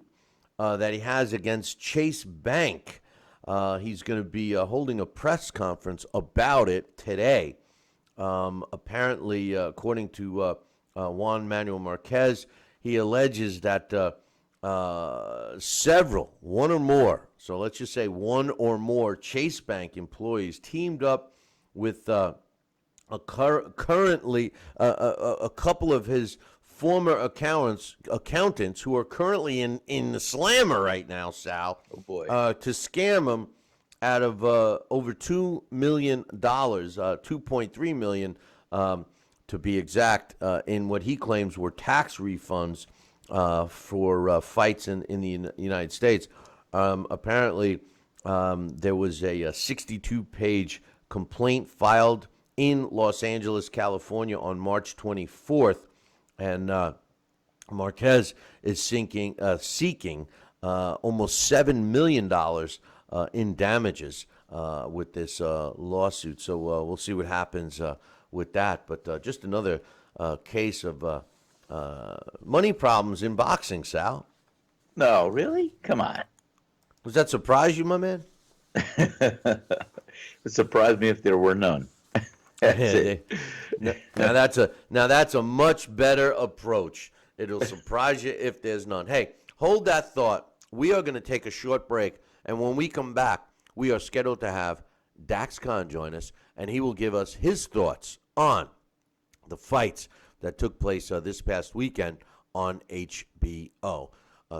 that he has against Chase Bank. He's going to be holding a press conference about it today. Apparently, according to Juan Manuel Marquez, he alleges that one or more, so let's just say one or more Chase Bank employees teamed up with currently a couple of his former accountants who are currently in the slammer right now, Sal. Oh boy. To scam him out of over $2 million, $2.3 million to be exact, in what he claims were tax refunds for fights in the United States. Apparently, there was a 62-page complaint filed in Los Angeles, California on March 24th, and Marquez is seeking almost $7 million in damages with this lawsuit. So we'll see what happens with that. But just another case of money problems in boxing, Sal. No, really? Come on. Does that surprise you, my man? It surprised me if there were none. That's it. Now that's a much better approach. It'll surprise you if there's none. Hey, hold that thought. We are going to take a short break, and when we come back, we are scheduled to have Dax Khan join us, and he will give us his thoughts on the fights that took place this past weekend on HBO.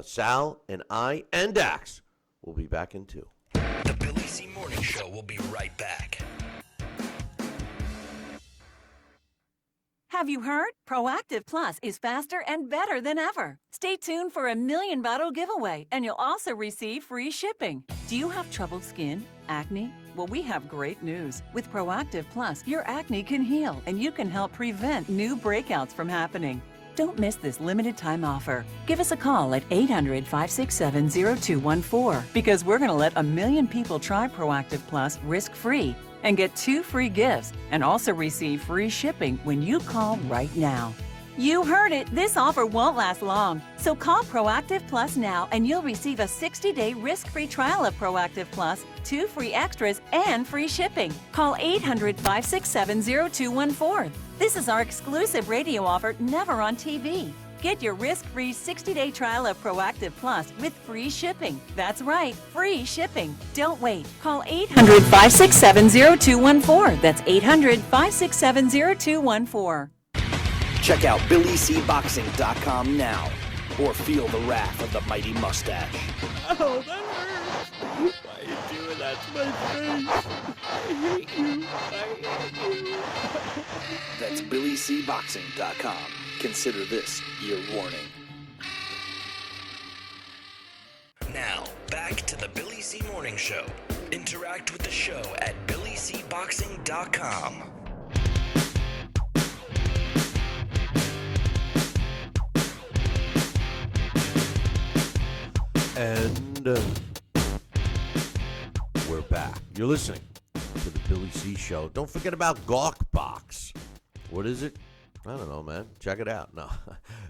Sal and I and Dax will be back in 2. The Billy C. Morning Show will be right back. Have you heard? Proactive Plus is faster and better than ever. Stay tuned for a 1,000,000 bottle giveaway, and you'll also receive free shipping. Do you have troubled skin? Acne? Well, we have great news. With Proactive Plus, your acne can heal, and you can help prevent new breakouts from happening. Don't miss this limited time offer. Give us a call at 800-567-0214 because we're going to let 1,000,000 people try Proactive Plus risk-free and get 2 free gifts and also receive free shipping when you call right now. You heard it. This offer won't last long. So call Proactive Plus now and you'll receive a 60-day risk-free trial of Proactive Plus, 2 free extras, and free shipping. Call 800-567-0214. This is our exclusive radio offer, never on TV. Get your risk-free 60-day trial of Proactive Plus with free shipping. That's right, free shipping. Don't wait. Call 800-567-0214. That's 800-567-0214. Check out BillyCBoxing.com now, or feel the wrath of the mighty mustache. Oh, that hurts. Why are you doing that to my face? I hate you. I hate you. That's BillyCBoxing.com. Consider this your warning. Now, back to the Billy C. Morning Show. Interact with the show at BillyCBoxing.com. And we're back. You're listening to the Billy C. Show. Don't forget about Gawkbox. What is it? I don't know, man. Check it out. No.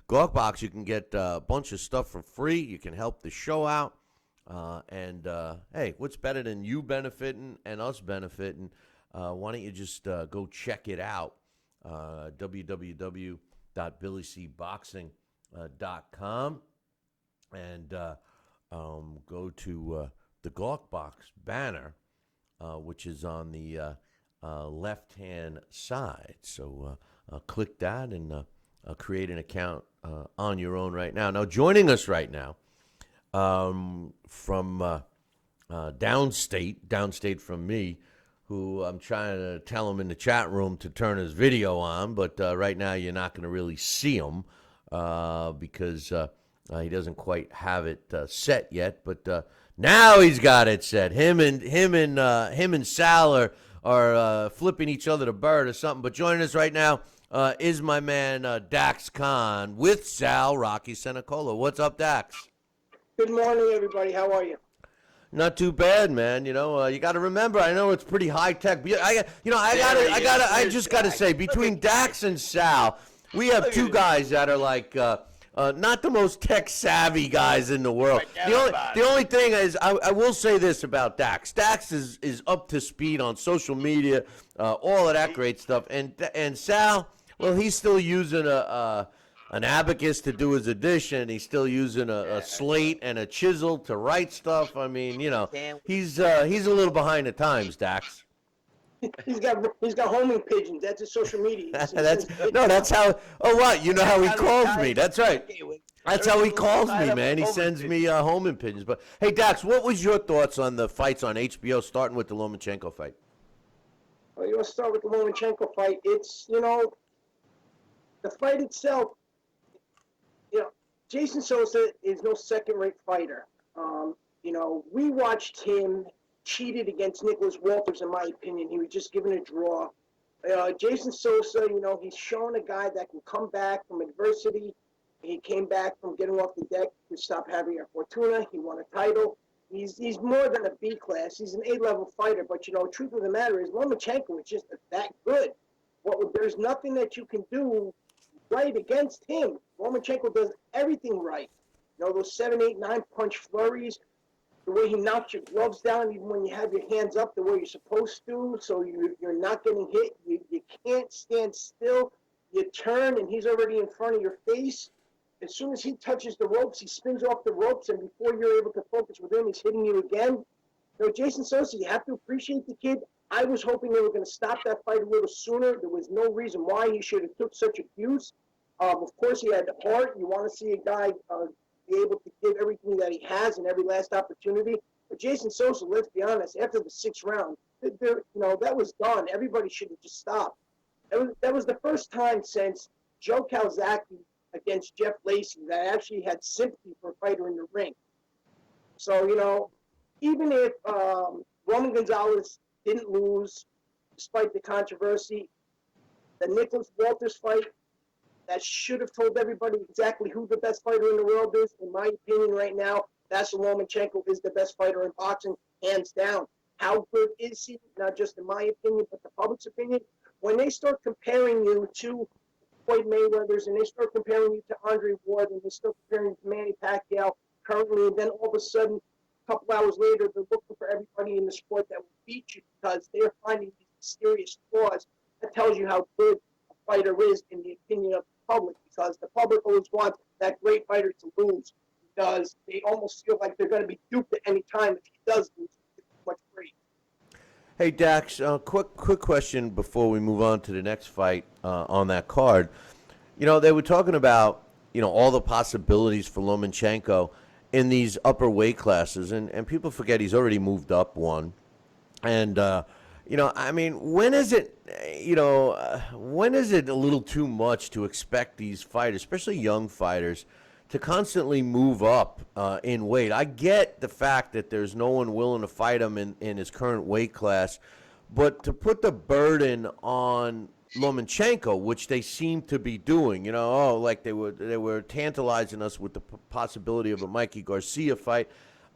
Gawkbox, you can get a bunch of stuff for free. You can help the show out. Hey, what's better than you benefiting and us benefiting? Why don't you just go check it out? www.billycboxing.com and go to the Gawkbox banner, which is on the left-hand side. So click that and create an account on your own right now. Now, joining us right now from downstate from me, who I'm trying to tell him in the chat room to turn his video on, but right now you're not going to really see him because he doesn't quite have it set yet. But now he's got it set. Him and Sal are flipping each other the bird or something. But joining us right now is my man Dax Khan with Sal Rocky Senecola. What's up, Dax? Good morning, everybody. How are you? Not too bad, man. You know, you got to remember. I know it's pretty high tech. But I just got to say, between Dax and Sal, we have two guys that are like not the most tech-savvy guys in the world. The only thing is, I will say this about Dax. Dax is up to speed on social media, all of that great stuff. And Sal, well, he's still using an abacus to do his addition. He's still using a slate and a chisel to write stuff. I mean, he's a little behind the times, Dax. He's got homing pigeons. That's his social media. That's how. Oh, what? You know how he calls me? That's right. That's how he calls me, man. He sends me homing pigeons. But hey, Dax, what was your thoughts on the fights on HBO, starting with the Lomachenko fight? Well, you want to start with the Lomachenko fight? It's the fight itself. Jason Sosa is no second-rate fighter. We watched him cheated against Nicholas Walters, in my opinion. He was just given a draw. Jason Sosa, he's shown a guy that can come back from adversity. He came back from getting off the deck to stop having a fortuna. He won a title. He's more than a B class. He's an A-level fighter. But, truth of the matter is Lomachenko is just that good. There's nothing that you can do right against him. Lomachenko does everything right. Those 7, 8, 9 punch flurries, the way he knocks your gloves down, even when you have your hands up the way you're supposed to, so you're not getting hit. You can't stand still. You turn, and he's already in front of your face. As soon as he touches the ropes, he spins off the ropes, and before you're able to focus with him, he's hitting you again. Jason Sosa, you have to appreciate the kid. I was hoping they were going to stop that fight a little sooner. There was no reason why he should have took such abuse. Of course, he had the heart. You want to see a guy be able to give everything that he has in every last opportunity. But Jason Sosa, let's be honest, after the 6th round, that was done. Everybody should have just stopped. That was the first time since Joe Calzaghe against Jeff Lacey that I actually had sympathy for a fighter in the ring. So, even if Roman Gonzalez didn't lose, despite the controversy, the Nicholas Walters fight, that should have told everybody exactly who the best fighter in the world is. In my opinion right now, Vasyl Lomachenko is the best fighter in boxing, hands down. How good is he? Not just in my opinion, but the public's opinion. When they start comparing you to Floyd Mayweather's, and they start comparing you to Andre Ward, and they start comparing you to Manny Pacquiao currently, and then all of a sudden, a couple hours later, they're looking for everybody in the sport that will beat you because they're finding these mysterious flaws. That tells you how good a fighter is in the opinion of the public, because the public always wants that great fighter to lose because they almost feel like they're going to be duped at any time if he does lose. It's too much praise. Hey, Dax, quick question before we move on to the next fight on that card. They were talking about, all the possibilities for Lomachenko in these upper weight classes, and people forget he's already moved up one. And, when is it, when is it a little too much to expect these fighters, especially young fighters, to constantly move up in weight? I get the fact that there's no one willing to fight him in his current weight class, but to put the burden on Lomachenko, which they seem to be doing, like they were tantalizing us with the possibility of a Mikey Garcia fight.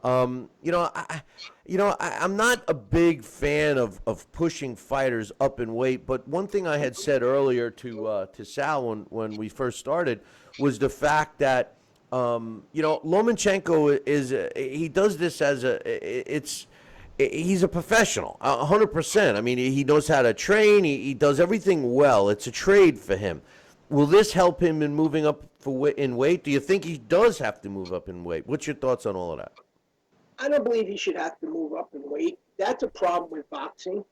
I'm not a big fan of pushing fighters up in weight, but one thing I had said earlier to Sal when we first started was the fact that Lomachenko he does this he's a professional, 100%. I mean, he knows how to train. He does everything well. It's a trade for him. Will this help him in moving up in weight? Do you think he does have to move up in weight? What's your thoughts on all of that? I don't believe he should have to move up in weight. That's a problem with boxing.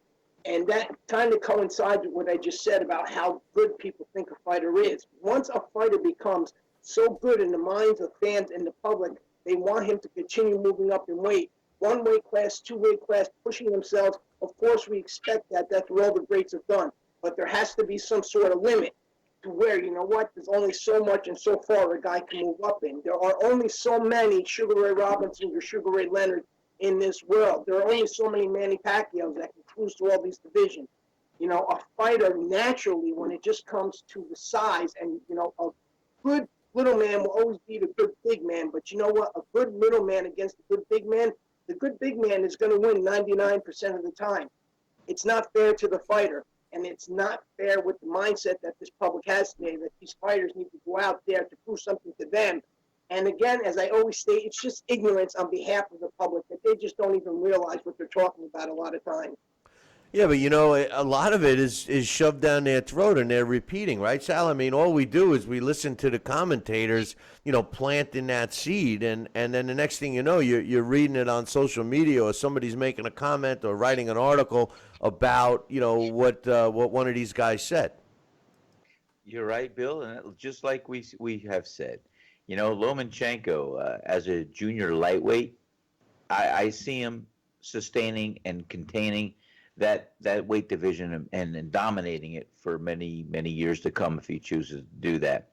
And that kind of coincides with what I just said about how good people think a fighter is. Once a fighter becomes so good in the minds of fans and the public, they want him to continue moving up in weight. 1 weight class, 2 weight class, pushing themselves. Of course, we expect that. That's what all the greats have done. But there has to be some sort of limit to where, there's only so much and so far a guy can move up in. There are only so many Sugar Ray Robinsons or Sugar Ray Leonard in this world. There are only so many Manny Pacquiaos that can cruise through all these divisions. A fighter naturally, when it just comes to the size, and, a good little man will always beat a good big man. But you know what? A good little man against a good big man, the good big man is going to win 99% of the time. It's not fair to the fighter. and it's not fair with the mindset that this public has today, that these fighters need to go out there to prove something to them. And again, as I always state, it's just ignorance on behalf of the public that they just don't even realize what they're talking about a lot of times. Yeah, but a lot of it is shoved down their throat and they're repeating, right, Sal? I mean, all we do is we listen to the commentators, planting that seed, and then the next thing you know, you're reading it on social media, or somebody's making a comment or writing an article about, what one of these guys said. You're right, Bill, and just like we have said, Lomachenko as a junior lightweight, I see him sustaining and containing that weight division and dominating it for many, many years to come if he chooses to do that.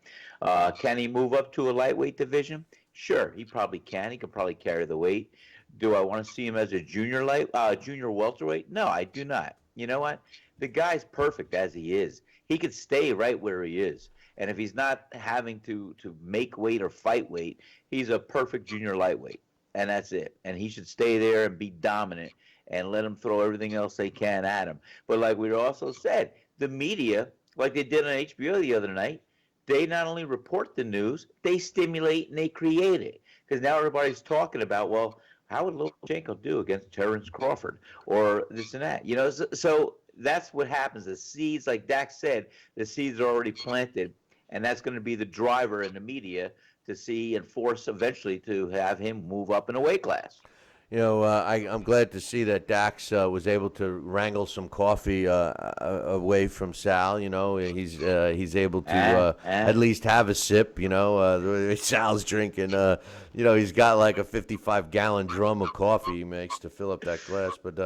Can he move up to a lightweight division? Sure, he probably can. He can probably carry the weight. Do I want to see him as a junior welterweight? No, I do not. You know what? The guy's perfect as he is. He could stay right where he is. And if he's not having to make weight or fight weight, he's a perfect junior lightweight. And that's it. And he should stay there and be dominant and let them throw everything else they can at him. But like we also said, the media, like they did on HBO the other night, they not only report the news, they stimulate and they create it. Because now everybody's talking about, well, how would Lomachenko do against Terrence Crawford or this and that? So that's what happens. The seeds, like Dax said, the seeds are already planted, and that's going to be the driver in the media to see and force eventually to have him move up in a weight class. I'm glad to see that Dax was able to wrangle some coffee away from Sal. He's able to at least have a sip. Sal's drinking. He's got like a 55-gallon drum of coffee he makes to fill up that glass. But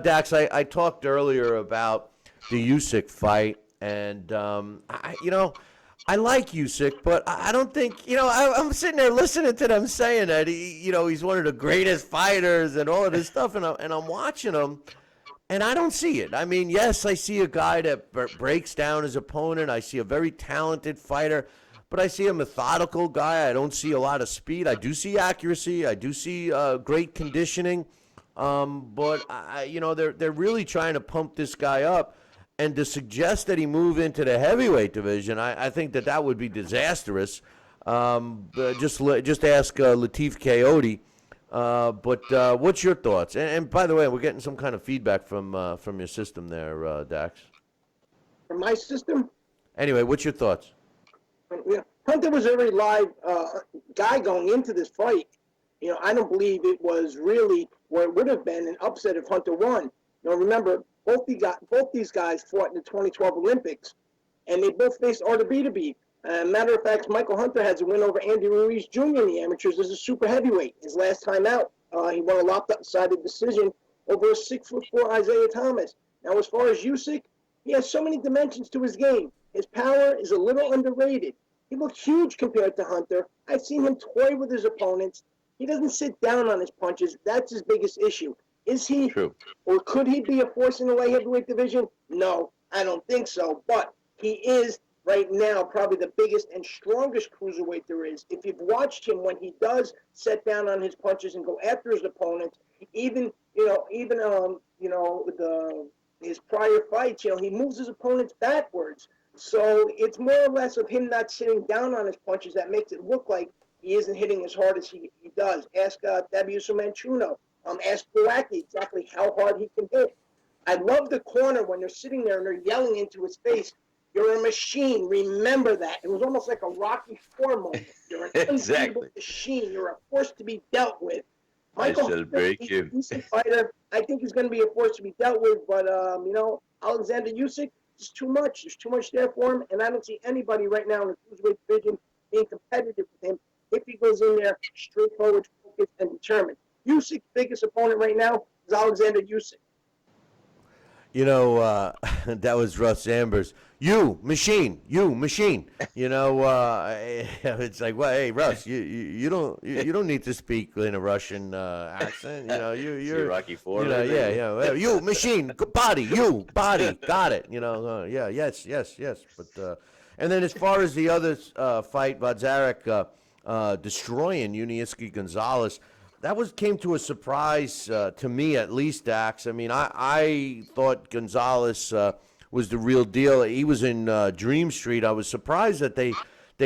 Dax, I talked earlier about the Usyk fight, and I like Usyk, but I don't think, I'm sitting there listening to them saying that he's one of the greatest fighters and all of this stuff, and I'm watching him, and I don't see it. I mean, yes, I see a guy that breaks down his opponent. I see a very talented fighter, but I see a methodical guy. I don't see a lot of speed. I do see accuracy. I do see great conditioning, but they're really trying to pump this guy up. And to suggest that he move into the heavyweight division, I think that would be disastrous. Just ask Latif Coyote. But what's your thoughts? And by the way, we're getting some kind of feedback from your system there, Dax. From my system? Anyway, what's your thoughts? Yeah. Hunter was a very live guy going into this fight. I don't believe it was really what it would have been an upset if Hunter won. Remember, both these guys fought in the 2012 Olympics, and they both faced Artur. Matter of fact, Michael Hunter has a win over Andy Ruiz Jr. in the amateurs as a super heavyweight. His last time out, he won a lopsided decision over a 6'4" Isaiah Thomas. Now, as far as Usyk, he has so many dimensions to his game. His power is a little underrated. He looked huge compared to Hunter. I've seen him toy with his opponents. He doesn't sit down on his punches. That's his biggest issue. Is he, True. Or could he be a force in the light heavyweight division? No, I don't think so. But he is right now probably the biggest and strongest cruiserweight there is. If you've watched him when he does set down on his punches and go after his opponents, even his prior fights, he moves his opponents backwards. So it's more or less of him not sitting down on his punches that makes it look like he isn't hitting as hard as he does. Ask Daviuso Manchuno. Ask Kowaki exactly how hard he can hit. I love the corner when they're sitting there and they're yelling into his face, "You're a machine. Remember that." It was almost like a Rocky IV moment. You're an unbeatable machine. You're a force to be dealt with. Michael, I shall break you. Decent fighter. I think he's going to be a force to be dealt with, but Alexander Usyk is too much. There's too much there for him, and I don't see anybody right now in the cruiserweight division being competitive with him if he goes in there straightforward, focused, and determined. Usyk's biggest opponent right now is Alexander Usyk. That was Russ Ambers. You machine. It's like, well, hey, Russ, you don't need to speak in a Russian accent. You're Rocky IV. Yeah. You machine, body, got it. Yes. But and then as far as the other fight, Vadzarek destroying Uniski Gonzalez. That came to a surprise to me, at least, Dax. I mean, I thought Gonzalez was the real deal. He was in Dream Street. I was surprised that they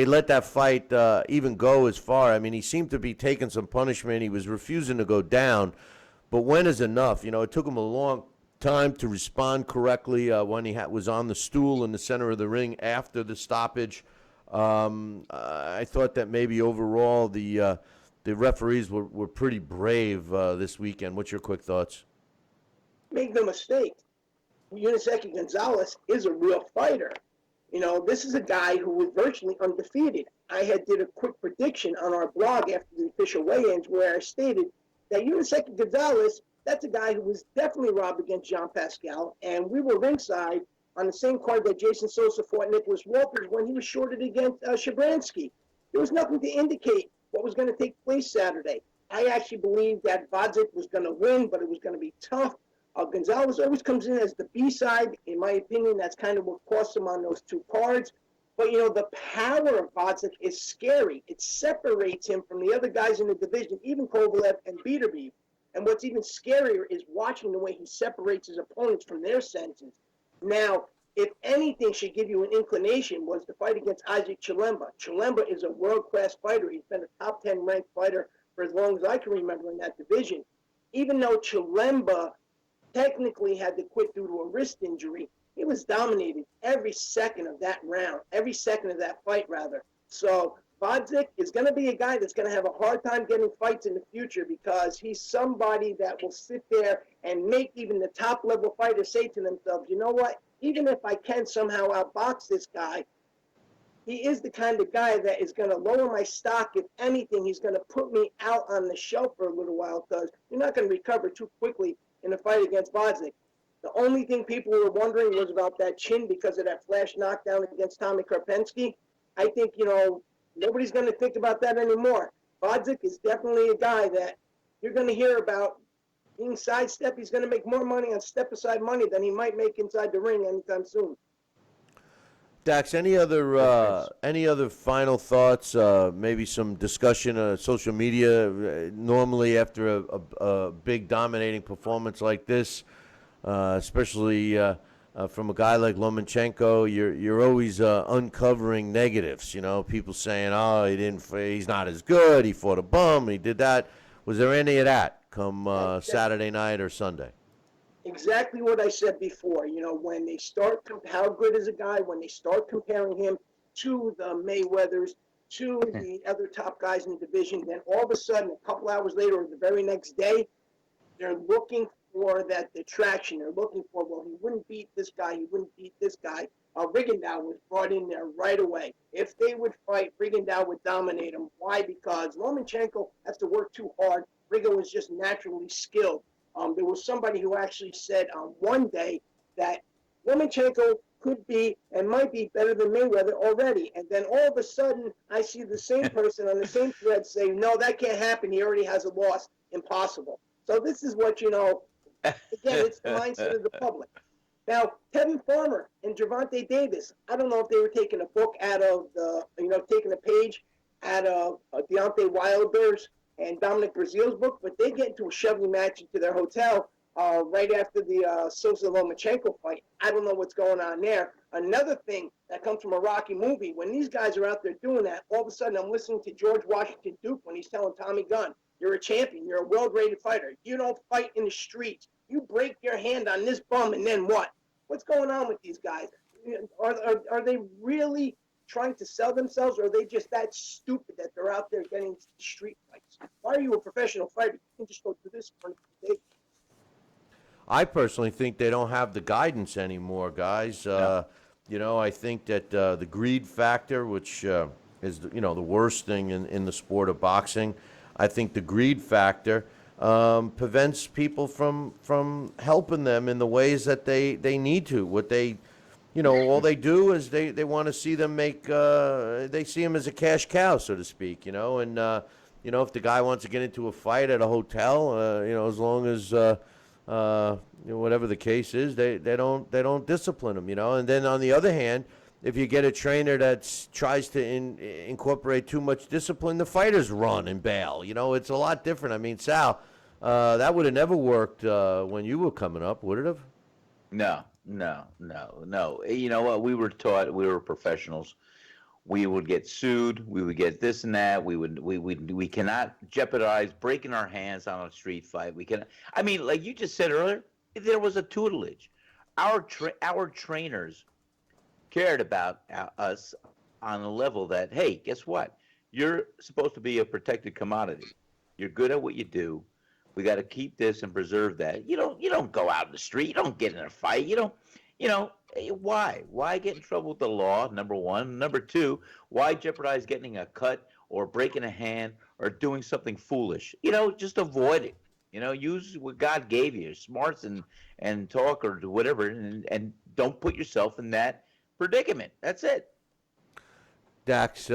let that fight even go as far. I mean, he seemed to be taking some punishment. He was refusing to go down. But when is enough? It took him a long time to respond correctly when he was on the stool in the center of the ring after the stoppage. I thought that maybe overall the referees were pretty brave this weekend. What's your quick thoughts? Make no mistake, Yuniseki Gonzalez is a real fighter. This is a guy who was virtually undefeated. I did a quick prediction on our blog after the official weigh-ins where I stated that Yuniseki Gonzalez, that's a guy who was definitely robbed against Jean Pascal, and we were ringside on the same card that Jason Sosa fought Nicholas Walters when he was shorted against Shabransky. There was nothing to indicate what was going to take place Saturday. I actually believed that Vasyl was going to win, but it was going to be tough. Gonzalez always comes in as the B-side. In my opinion, that's kind of what cost him on those two cards. But, the power of Vasyl is scary. It separates him from the other guys in the division, even Kovalev and Beterbiev. And what's even scarier is watching the way he separates his opponents from their senses. Now, if anything should give you an inclination, was the fight against Isaac Chilemba. Chilemba is a world-class fighter. He's been a top 10 ranked fighter for as long as I can remember in that division. Even though Chilemba technically had to quit due to a wrist injury, he was dominated every second of that round, every second of that fight, rather. So Vasyl is going to be a guy that's going to have a hard time getting fights in the future because he's somebody that will sit there and make even the top-level fighters say to themselves, you know what, even if I can somehow outbox this guy, he is the kind of guy that is going to lower my stock. If anything, he's going to put me out on the shelf for a little while because you're not going to recover too quickly in a fight against Vasyl. The only thing people were wondering was about that chin because of that flash knockdown against Tommy Karpinski. I think, nobody's going to think about that anymore. Vasyl is definitely a guy that you're going to hear about being sidestep. He's going to make more money on step-aside money than he might make inside the ring anytime soon. Dax, any other final thoughts? Maybe some discussion on social media. Normally, after a big dominating performance like this, especially from a guy like Lomachenko, you're always uncovering negatives. People saying, "Oh, he's not as good. He fought a bum. He did that." Was there any of that come Saturday night or Sunday? Exactly what I said before. When they start, how good is a guy, when they start comparing him to the Mayweathers, to the other top guys in the division, then all of a sudden, a couple hours later or the very next day, they're looking for that detraction. They're looking for, well, he wouldn't beat this guy, he wouldn't beat this guy. Rigondeaux was brought in there right away. If they would fight, Rigondeaux would dominate him. Why? Because Lomachenko has to work too hard. Rigo was just naturally skilled. There was somebody who actually said one day that Lomachenko could be and might be better than Mayweather already. And then all of a sudden, I see the same person on the same thread say, no, that can't happen. He already has a loss. Impossible. So this is what, again, it's the mindset of the public. Now, Kevin Farmer and Gervonta Davis, I don't know if they were taking a book out of taking a page out of Deontay Wilder's and Dominic Breazeale's book, but they get into a shoving match into their hotel right after the Sosa Lomachenko fight. I don't know what's going on there. Another thing that comes from a Rocky movie, when these guys are out there doing that, all of a sudden I'm listening to George Washington Duke when he's telling Tommy Gunn, you're a champion, you're a world-rated fighter. You don't fight in the streets. You break your hand on this bum, and then what? What's going on with these guys? Are they really trying to sell themselves, or are they just that stupid that they're out there getting street fights? Why are you a professional fighter? You can just go do this for a day. I personally think they don't have the guidance anymore, guys. I think that the greed factor, which is the worst thing in the sport of boxing, I think the greed factor prevents people from helping them in the ways that they need to. What they all they do is they want to see them make, they see him as a cash cow, so to speak, and, if the guy wants to get into a fight at a hotel, as long as, whatever the case is, they don't discipline him, and then on the other hand, if you get a trainer that tries to incorporate too much discipline, the fighters run and bail, it's a lot different. I mean, Sal, that would have never worked when you were coming up, would it have? No, No, no, no. You know what? We were taught, we were professionals. We would get sued. We would get this and that. We cannot jeopardize breaking our hands on a street fight. We can. I mean, like you just said earlier, there was a tutelage. Our trainers cared about us on a level that, hey, guess what? You're supposed to be a protected commodity. You're good at what you do. We got to keep this and preserve that. You don't go out in the street. You don't get in a fight. Why? Why get in trouble with the law? Number one. Number two, why jeopardize getting a cut or breaking a hand or doing something foolish? Just avoid it. Use what God gave you, smarts and talk or whatever, and don't put yourself in that predicament. That's it. Dax,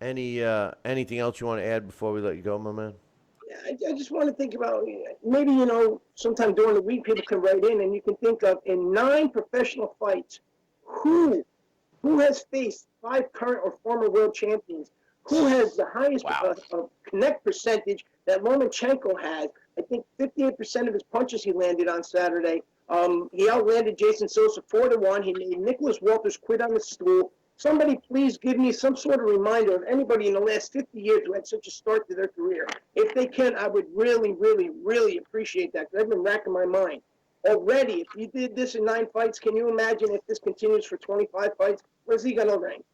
anything else you want to add before we let you go, my man? I just want to think about maybe, sometime during the week people can write in and you can think of in 9 professional fights, who has faced 5 current or former world champions, who has the highest connect percentage that Lomachenko has. I think 58% of his punches he landed on Saturday. He outlanded Jason Sosa 4-1. He made Nicholas Walters quit on the stool. Somebody please give me some sort of reminder of anybody in the last 50 years who had such a start to their career. If they can, I would really, really, really appreciate that, because I've been racking my mind. Already, if you did this in 9 fights, can you imagine if this continues for 25 fights? Where's he going to rank?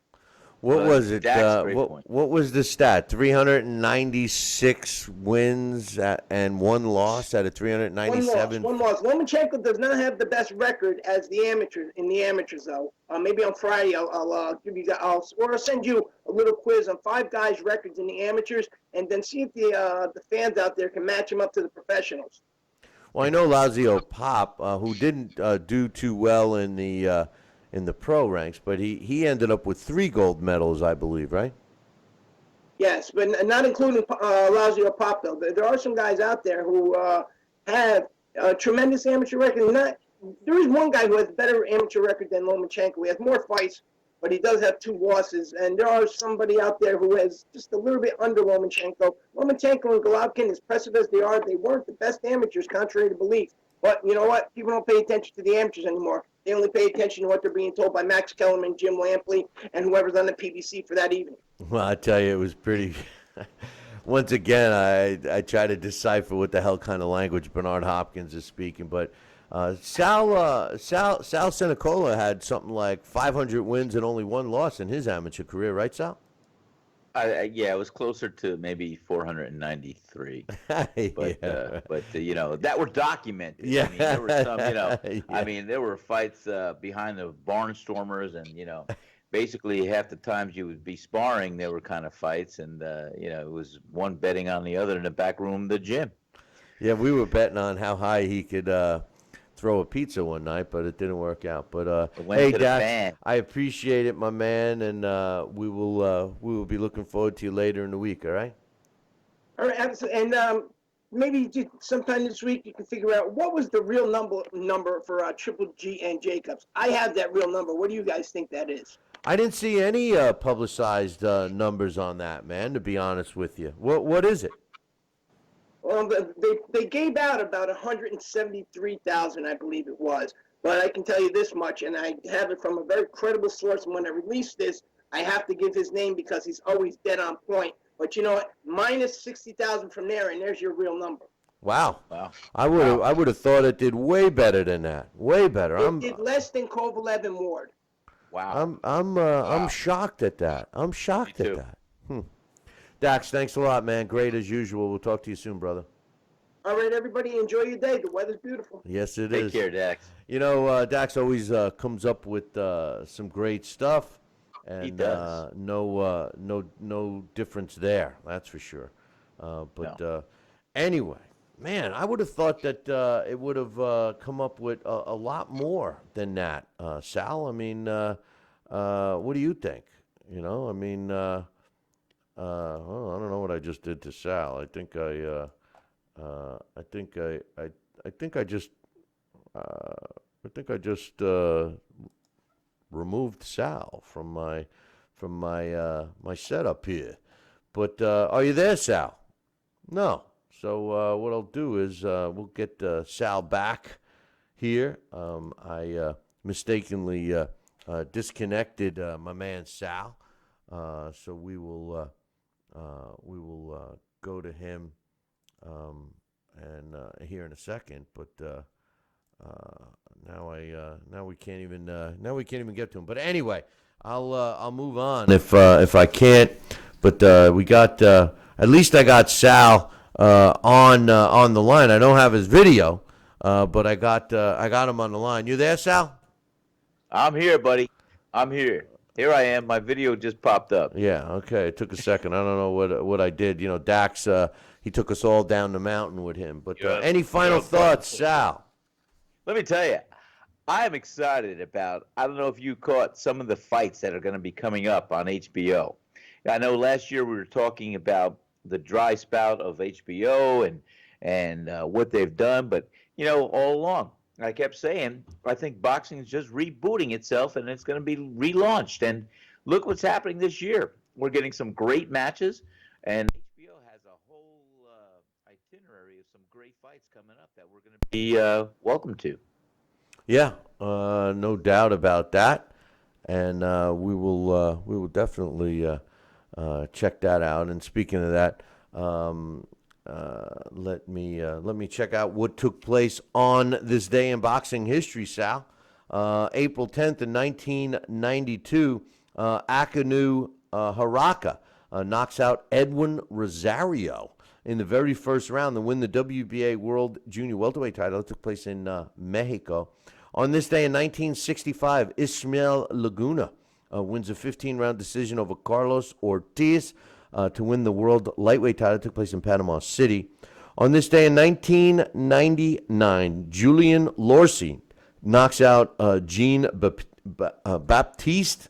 What was it? Dax, great point. What was the stat? 396 wins and 1 loss out of 397. One loss. Lomachenko does not have the best record as the amateurs in the amateurs, though. Maybe on Friday I'll give you that. I'll send you a little quiz on 5 guys' records in the amateurs, and then see if the fans out there can match them up to the professionals. Well, I know Vasyl Pop, who didn't do too well in the pro ranks, but he ended up with 3 gold medals, I believe, right? Yes, but not including Vasyl Pop, though. There are some guys out there who have a tremendous amateur record. There is one guy who has a better amateur record than Lomachenko. He has more fights, but he does have 2 losses. And there are somebody out there who has just a little bit under Lomachenko. Lomachenko and Golovkin, as impressive as they are, they weren't the best amateurs, contrary to belief. But you know what? People don't pay attention to the amateurs anymore. They only pay attention to what they're being told by Max Kellerman, Jim Lampley, and whoever's on the PBC for that evening. Well, I tell you, it was pretty. Once again, I try to decipher what the hell kind of language Bernard Hopkins is speaking, but Sal Senecola had something like 500 wins and only 1 loss in his amateur career, right, Sal? Yeah, it was closer to maybe 493. But that were documented. Yeah. I mean, there were some, Yeah. I mean, there were fights behind the barnstormers, and basically half the times you would be sparring, there were kind of fights, and it was one betting on the other in the back room of the gym. Yeah, we were betting on how high he could throw a pizza one night, but it didn't work out. But hey, Dax, I appreciate it, my man, and we will be looking forward to you later in the week. All right. All right, absolutely. And maybe sometime this week you can figure out what was the real number for Triple G and Jacobs. I have that real number. What do you guys think that is? I didn't see any publicized numbers on that, man. To be honest with you, what is it? Well, they gave out about 173,000, I believe it was. But I can tell you this much, and I have it from a very credible source. And when I release this, I have to give his name because he's always dead on point. But you know what? Minus 60,000 from there, and there's your real number. Wow. I would have thought it did way better than that. Way better. It did less than Kovalev and Ward. Wow. I'm shocked at that. I'm shocked at that. Dax, thanks a lot, man. Great as usual. We'll talk to you soon, brother. All right, everybody, enjoy your day. The weather's beautiful. Yes, it is. Take care, Dax. Dax always comes up with some great stuff, and he does. No difference there. That's for sure. Anyway, man, I would have thought that it would have come up with a lot more than that. Sal, I mean, what do you think? Well, I don't know what I just did to Sal. I think I just removed Sal from my setup here. But are you there, Sal? No. So what I'll do is we'll get Sal back here. I mistakenly disconnected my man Sal, so we will go to him and here in a second. But now we can't even get to him. But anyway, I'll move on if I can't. But we got at least I got Sal on the line. I don't have his video, but I got him on the line. You there, Sal? I'm here, buddy. I'm here. Here I am. My video just popped up. Yeah. Okay. It took a second. I don't know what I did. You know, Dax. He took us all down the mountain with him. But any final thoughts, Sal? Let me tell you, I am excited about. I don't know if you caught some of the fights that are going to be coming up on HBO. I know last year we were talking about the dry spout of HBO and what they've done, but you know, all along I kept saying I think boxing is just rebooting itself and it's going to be relaunched. And look what's happening this year. We're getting some great matches, and HBO has a whole itinerary of some great fights coming up that we're going to be welcome to. Yeah, no doubt about that, and we will definitely check that out. And speaking of that, let me check out what took place on this day in boxing history, Sal. April 10th in 1992, Akinu Haraka knocks out Edwin Rosario in the very first round to win the WBA World Junior Welterweight title. It took place in Mexico. On this day in 1965, Ismael Laguna wins a 15-round decision over Carlos Ortiz to win the World Lightweight title. It took place in Panama City. On this day in 1999, Julian Lorcy knocks out Jean-Baptiste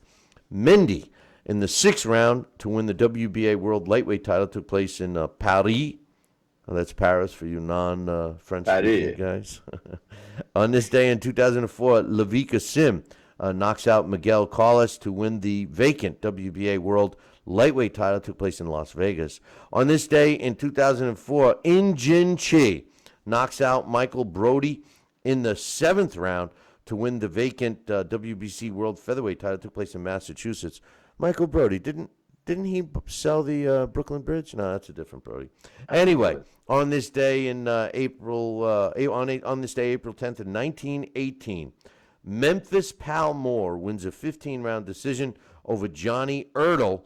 Mendy in the 6th round to win the WBA World Lightweight title. It took place in Paris. Oh, that's Paris for you non-French-speaking guys. On this day in 2004, Lavika Sim knocks out Miguel Calles to win the vacant WBA World Lightweight title. It took place in Las Vegas. On this day in 2004, In-Jin Chi knocks out Michael Brody in the 7th round to win the vacant WBC World Featherweight title. It took place in Massachusetts. Michael Brody, didn't he sell the Brooklyn Bridge? No, that's a different Brody. Anyway, on this day in April 10th in 1918, Memphis Pal Moore wins a 15-round decision over Johnny Erdl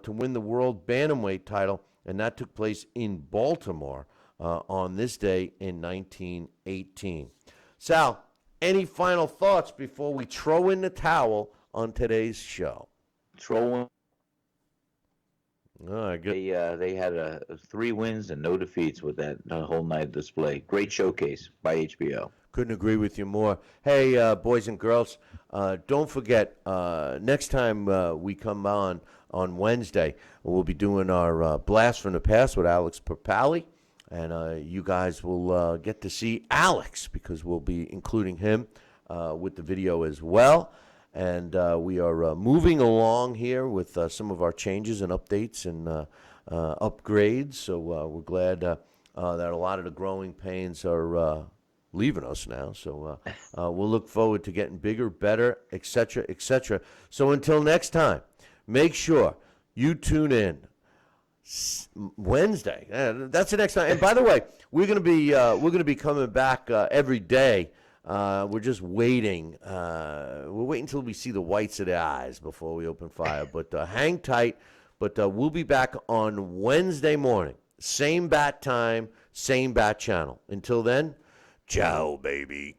to win the World Bantamweight title, and that took place in Baltimore on this day in 1918. Sal, any final thoughts before we throw in the towel on today's show? Throw Good. They had 3 wins and no defeats with that whole night display. Great showcase by HBO. Couldn't agree with you more. Hey, boys and girls, don't forget, next time we come on Wednesday, we'll be doing our Blast from the Past with Alex Perpali, and you guys will get to see Alex because we'll be including him with the video as well. And we are moving along here with some of our changes and updates and upgrades. So we're glad that a lot of the growing pains are leaving us now. So we'll look forward to getting bigger, better, et cetera, et cetera. So until next time, make sure you tune in Wednesday. That's the next time. And by the way, we're going to be coming back every day. We're just waiting. We're waiting until we see the whites of the eyes before we open fire. But hang tight. But we'll be back on Wednesday morning. Same bat time, same bat channel. Until then, ciao, baby.